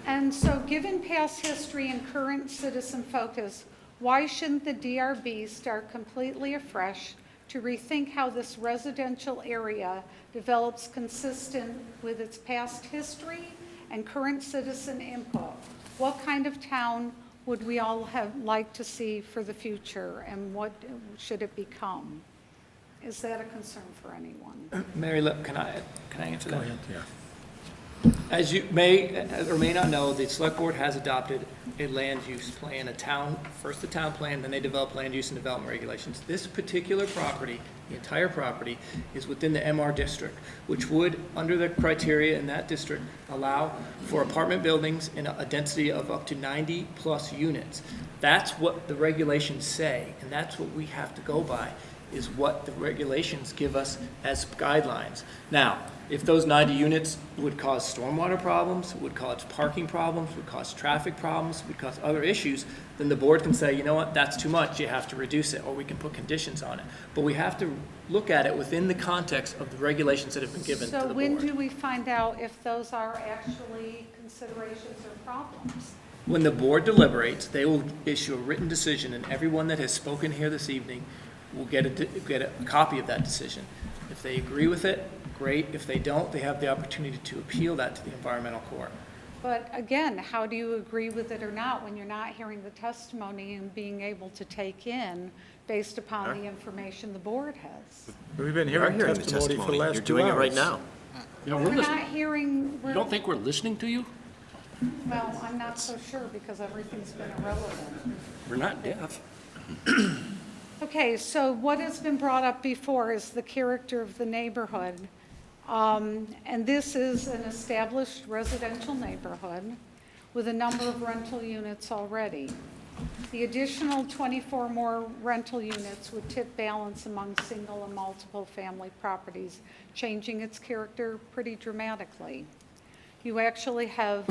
And so given past history and current citizen focus, why shouldn't the DRB start completely afresh to rethink how this residential area develops consistent with its past history and current citizen input? What kind of town would we all have liked to see for the future, and what should it become? Is that a concern for anyone? Mary, can I answer that? Go ahead, yeah. As you may or may not know, the select board has adopted a land use plan, first the town plan, then they develop land use and development regulations. This particular property, the entire property, is within the MR district, which would, under the criteria in that district, allow for apartment buildings in a density of up to 90-plus units. That's what the regulations say, and that's what we have to go by, is what the regulations give us as guidelines. Now, if those 90 units would cause stormwater problems, would cause parking problems, would cause traffic problems, would cause other issues, then the board can say, you know what, that's too much, you have to reduce it, or we can put conditions on it. But we have to look at it within the context of the regulations that have been given to the So board. when do we find out if those are actually considerations or problems? When the board deliberates, they will issue a written decision, and everyone that has spoken here this evening will get a copy of that decision. If they agree with it, great. If they don't, they have the opportunity to appeal that to the environmental court. But again, how do you agree with it or not when you're not hearing the testimony and being able to take in based upon the information the board has? We've been hearing testimony for the last 2 hours. You're doing it right now. You know, We're listening. not hearing, You don't think we're listening to you? well, I'm not so sure because everything's been irrelevant. We're not deaf. Okay, so what has been brought up before is the character of the neighborhood. And this is an established residential neighborhood with a number of rental units already. The additional 24 more rental units would tip balance among single and multiple family properties, changing its character pretty dramatically. You actually have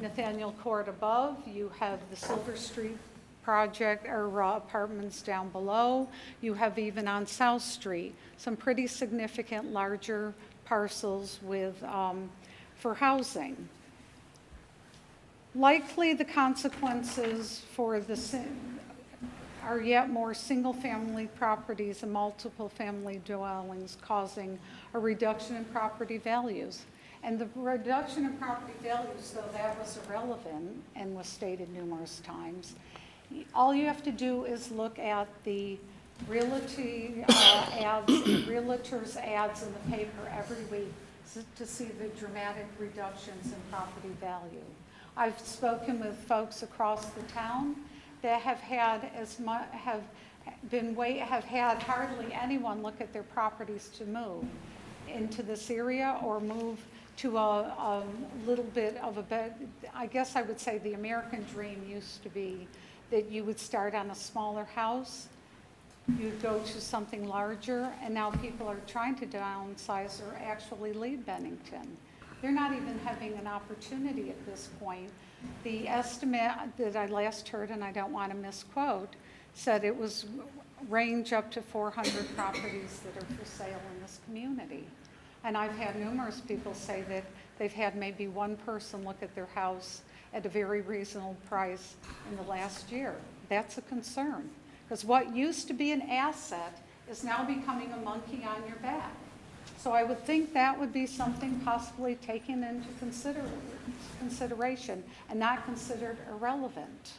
Nathaniel Court above, you have the Silver Street project or apartments down below. You have even on South Street, some pretty significant larger parcels with, for housing. Likely the consequences for are yet more single-family properties and multiple-family dwellings causing a reduction in property values. And the reduction in property values, though that was irrelevant and was stated numerous times, all you have to do is look at the realty ads, realtors' ads in the paper every week to see the dramatic reductions in property value. I've spoken with folks across the town that have had have had hardly anyone look at their properties to move into this area or move to a little bit of a bed. I guess I would say the American dream used to be that you would start on a smaller house, you'd go to something larger, and now people are trying to downsize or actually leave Bennington. They're not even having an opportunity at this point. The estimate that I last heard, and I don't want to misquote, said it was range up to 400 properties that are for sale in this community. And I've had numerous people say that they've had maybe one person look at their house at a very reasonable price in the last year. That's a concern, because what used to be an asset is now becoming a monkey on your back. So I would think that would be something possibly taken into consideration and not considered irrelevant.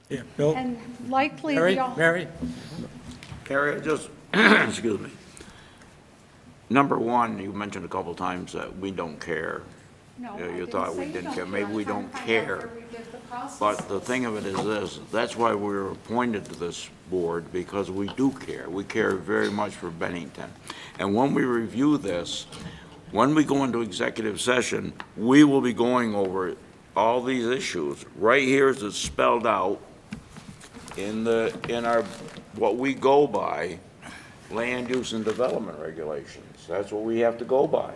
Yeah, Bill? And likely Mary? we all... Mary? Carrie, just, excuse me. Number one, you mentioned a couple times that we don't care. No, You I didn't thought we say didn't don't care. care. Maybe I'm we trying don't to find out care. where we did the process. But the thing of it is this, that's why we were appointed to this board, because we do care. We care very much for Bennington. And when we review this, when we go into executive session, we will be going over all these issues. Right here is it spelled out in our, what we go by, land use and development regulations. That's what we have to go by.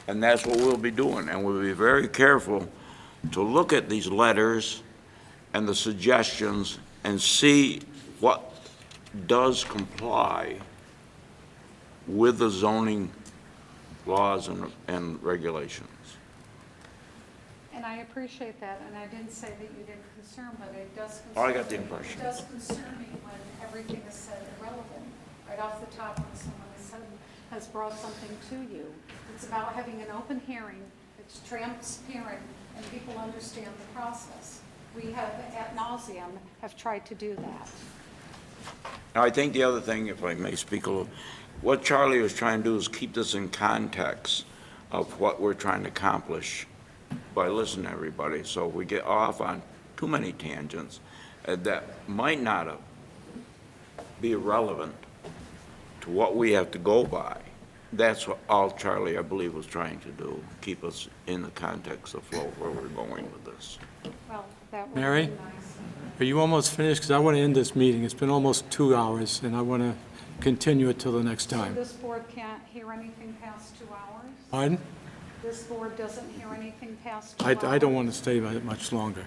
And that's what we'll be doing. And we'll be very careful to look at these letters and the suggestions and see what does comply with the zoning laws and regulations. And I appreciate that, and I didn't say that you didn't concern, but it does concern Oh, I got the impression. It does concern me when everything is said irrelevant, right off the top when someone has brought something to you. It's about having an open hearing, it's transparent, and people understand the process. We have, ad nauseum, have tried to do that. Now, I think the other thing, if I may speak a little, what Charlie was trying to do is keep this in context of what we're trying to accomplish by listening to everybody, so we get off on too many tangents that might not be irrelevant to what we have to go by. That's what all Charlie, I believe, was trying to do, keep us in the context of flow where we're going with this. Well, that would Mary? be nice. Are you almost finished? Because I want to end this meeting. It's been almost 2 hours, and I want to continue it till the next So time. this board can't hear anything past 2 hours? Pardon? This board doesn't hear anything past 2 hours? I don't want to stay much longer.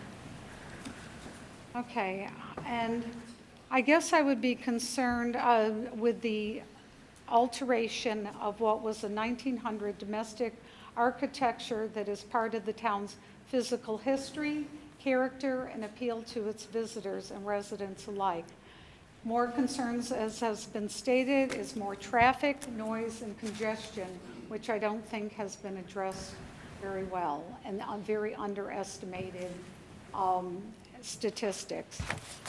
Okay, and I guess I would be concerned with the alteration of what was a 1900 domestic architecture that is part of the town's physical history, character, and appeal to its visitors and residents alike. More concerns, as has been stated, is more traffic, noise, and congestion, which I don't think has been addressed very well, and very underestimated statistics.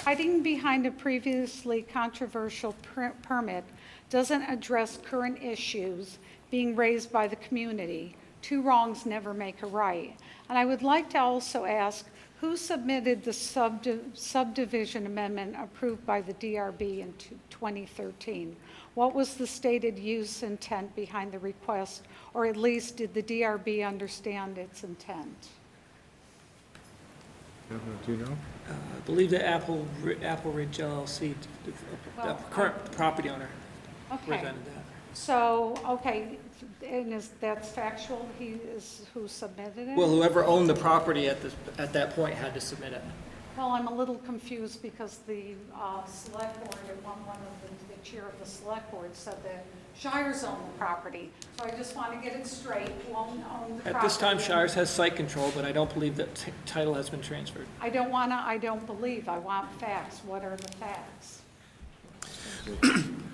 Hiding behind a previously controversial permit doesn't address current issues being raised by the community. Two wrongs never make a right. And I would like to also ask, who submitted the subdivision amendment approved by the DRB in 2013? What was the stated use intent behind the request, or at least did the DRB understand its intent? Do you know? I believe the Apple Ridge LLC, the Well, current property owner, Okay, presented that. so, okay, and that's factual, he is who submitted it? Well, whoever owned the property at that point had to submit it. Well, I'm a little confused because the select board, at one of the chair of the select board said that Shires owned the property. So I just want to get it straight, who owned the property? At this time, Shires has site control, but I don't believe that title has been transferred. I don't believe, I want facts. What are the facts?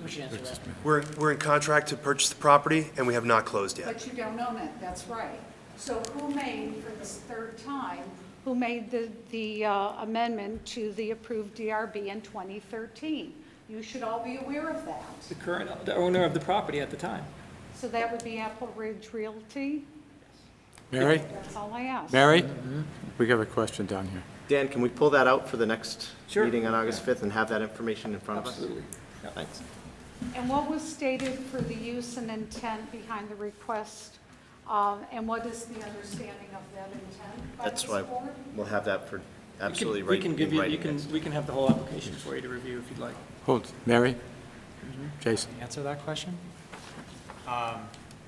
We should answer that. We're in contract to purchase the property, and we have not closed yet. But you don't own it, that's right. So who made, for this third time, who made the amendment to the approved DRB in 2013? You should all be aware of that. The owner of the property at the time. So that would be Apple Ridge Realty? Mary? That's all I asked. Mary? We have a question down here. Dan, can we pull that out for the next Sure. meeting on August 5th and have that information in front of us? Absolutely. Thanks. And what was stated for the use and intent behind the request? And what is the understanding of that intent by That's this why board? we'll have that for absolutely We right can in give you, writing. we can have the whole application for you to review if you'd like. Hold, Mary? Jason? Answer that question?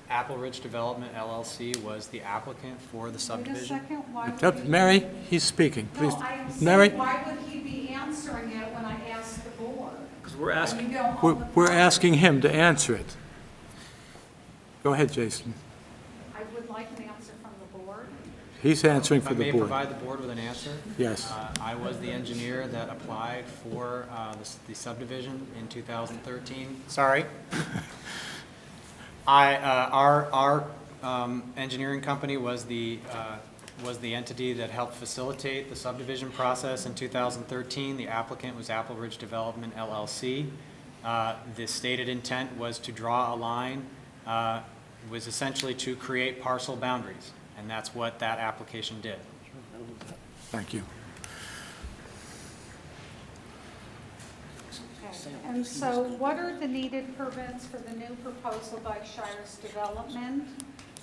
Apple Ridge Development LLC was the applicant for the Wait a subdivision. second, why would No, he- Mary, he's speaking, please. No, I'm Mary? saying, why would he be answering it when I asked the board? Because we're And asking, you don't We're own the we're property. asking him to answer it. Go ahead, Jason. I would like an answer from the board. He's answering If I for the may board. provide the board with an answer? Yes. I was the engineer that applied for the subdivision in 2013. Sorry. Our engineering company was the entity that helped facilitate the subdivision process in 2013. The applicant was Apple Ridge Development LLC. The stated intent was to draw a line, was essentially to create parcel boundaries, and that's what that application did. Thank you. Okay. And so what are the needed permits for the new proposal by Shires Development?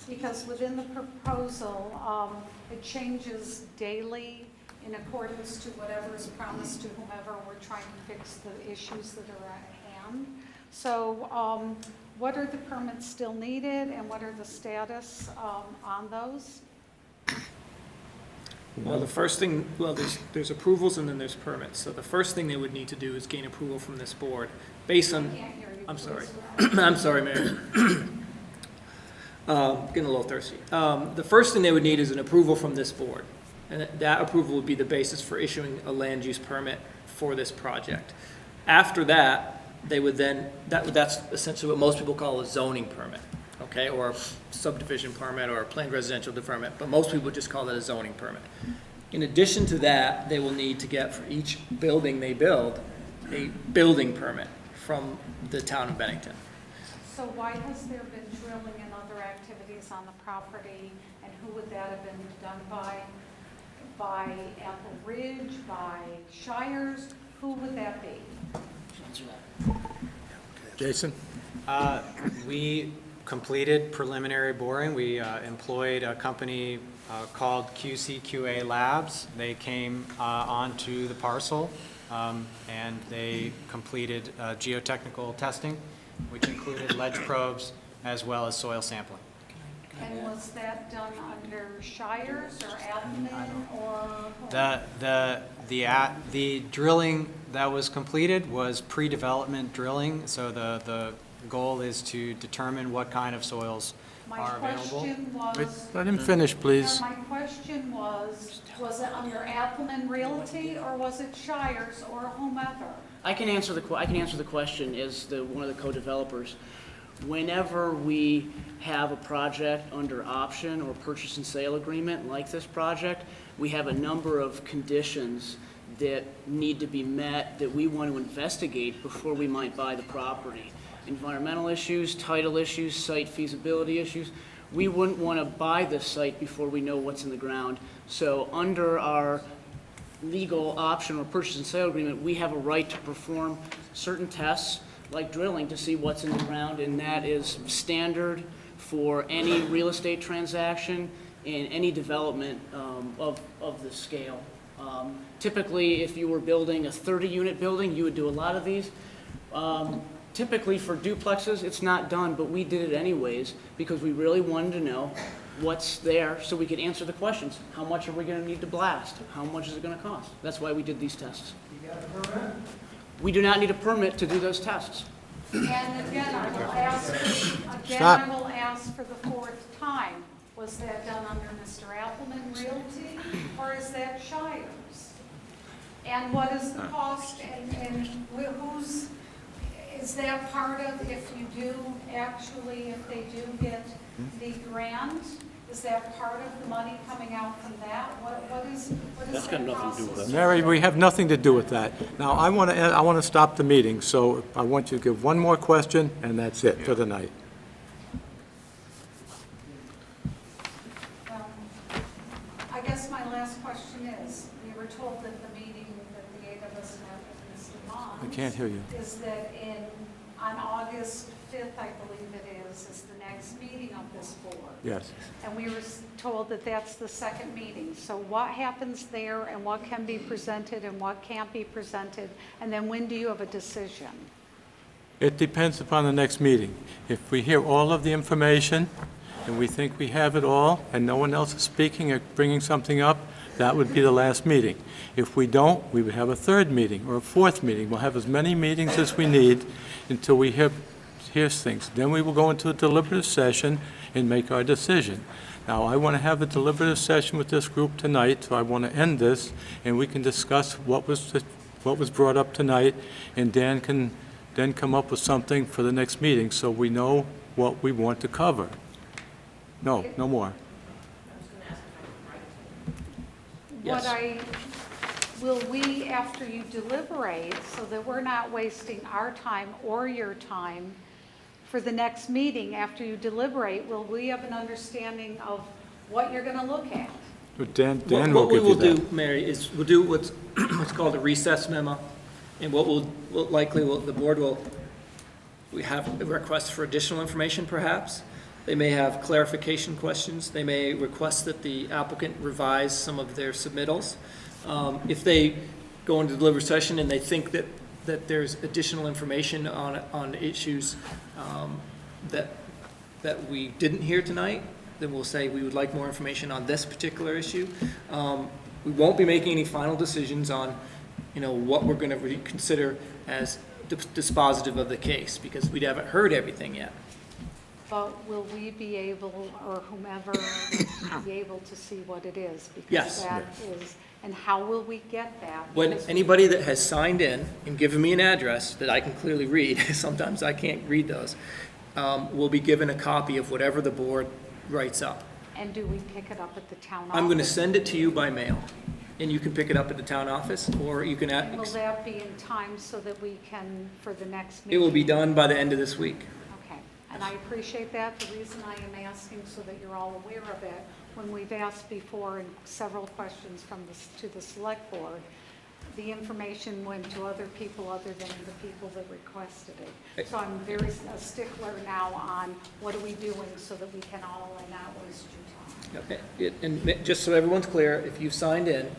Because within the proposal, it changes daily in accordance to whatever is promised to whomever we're trying to fix the issues that are at hand. So what are the permits still needed, and what are the status on those? well, the first thing, well, there's approvals and then there's permits. So the first thing they would need to do is gain approval from this board based on, Can't hear you. I'm sorry. please. I'm sorry, Mayor. Getting a little thirsty. The first thing they would need is an approval from this board. And that approval would be the basis for issuing a land use permit for this project. After that, they would then, that's essentially what most people call a zoning permit, okay? Or a subdivision permit or a planned residential development, but most people just call that a zoning permit. In addition to that, they will need to get for each building they build, a building permit from the town of Bennington. So why has there been drilling and other activities on the property, and who would that have been done by? By Apple Ridge, by Shires? Who would that be? Jason? We completed preliminary boring. We employed a company called QCQA Labs. They came onto the parcel and they completed geotechnical testing, which included ledge probes as well as soil sampling. And was that done under Shires or Appleman or? The drilling that was completed was pre-development drilling, so the goal is to determine what kind of soils are available. My question was. Wait, let him finish, please. My question was it under Appleman Realty or was it Shires or whomever? I can answer the question as one of the co-developers. Whenever we have a project under option or purchase and sale agreement like this project, we have a number of conditions that need to be met that we want to investigate before we might buy the property. Environmental issues, title issues, site feasibility issues. We wouldn't want to buy this site before we know what's in the ground. So under our legal option or purchase and sale agreement, we have a right to perform certain tests like drilling to see what's in the ground, and that is standard for any real estate transaction and any development of this scale. Typically, if you were building a 30-unit building, you would do a lot of these. Typically for duplexes, it's not done, but we did it anyways because we really wanted to know what's there so we could answer the questions. How much are we going to need to blast? How much is it going to cost? That's why we did these tests. You got a permit? We do not need a permit to do those tests. And again, I will ask for the fourth time. Was that done under Mr. Appleman Realty or is that Shires? And what is the cost and who's, is that part of, if you do actually, if they do get the grant, is that part of the money coming out from that? What is That's got that nothing to do with process? it. Mary, we have nothing to do with that. Now, I want to stop the meeting, so I want you to give one more question, and that's it for the night. I guess my last question is, we were told that the meeting that the 8 of us met with Mr. Mons. I can't hear you. Is that on August 5th, I believe it is the next meeting of this board. Yes. And we were told that that's the second meeting. So what happens there and what can be presented and what can't be presented? And then when do you have a decision? It depends upon the next meeting. If we hear all of the information and we think we have it all and no one else is speaking or bringing something up, that would be the last meeting. If we don't, we would have a third meeting or a fourth meeting. We'll have as many meetings as we need until we hear things. Then we will go into a deliberative session and make our decision. Now, I want to have a deliberative session with this group tonight, so I want to end this, and we can discuss what was brought up tonight, and Dan can then come up with something for the next meeting, so we know what we want to cover. No more. Will we, after you deliberate, so that we're not wasting our time or your time, for the next meeting, after you deliberate, will we have an understanding of what you're going to look at? Dan will give you that. What we will do, Mary, is we'll do what's called a recess memo, and what the board will, we have a request for additional information perhaps. They may have clarification questions. They may request that the applicant revise some of their submittals. If they go into deliberative session and they think that there's additional information on issues that we didn't hear tonight, then we'll say we would like more information on this particular issue. We won't be making any final decisions on, what we're going to consider as dispositive of the case because we haven't heard everything yet. But will we be able, or whomever, be able to see what it is? Because Yes. that is, and how will we get that? When Because anybody that has signed in and given me an address that I can clearly read, sometimes I can't read those, will be given a copy of whatever the board writes up. And do we pick it up at the town office? I'm going to send it to you by mail, and you can pick it up at the town office, or you can, Will that be in time so that we can, for the next it meeting? will be done by the end of this week. Okay, and I appreciate that. The reason I am asking so that you're all aware of it, when we've asked before in several questions from to the select board, the information went to other people other than the people that requested it. So I'm very a stickler now on what are we doing so that we can all not waste your time. Okay. And just so everyone's clear, if you've signed in,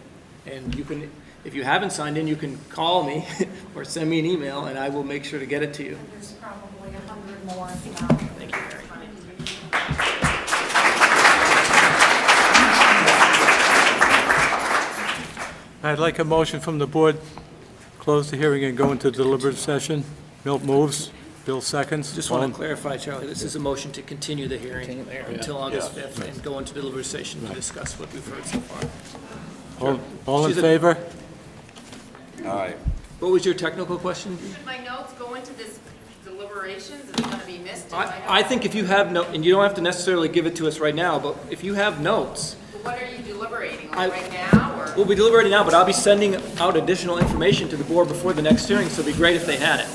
and you can, if you haven't signed in, you can call me or send me an email, and I will make sure to get it to you. And there's probably 100 more now. Thank you, Mary. I'd like a motion from the board, close the hearing and go into deliberative session. Milt moves, Bill seconds. Just want to clarify, Charlie, this is a motion to continue the hearing until August 5th and go into deliberative session to discuss what we've heard so far. All in She's a- favor? Aye. What was your technical question? Should my notes go into this deliberations? Is it going to be missed? I think if you have and you don't have to necessarily give it to us right now, but if you have notes, What are you deliberating, like right now, or? we'll be deliberating now, but I'll be sending out additional information to the board before the next hearing, so it'd be great if they had it.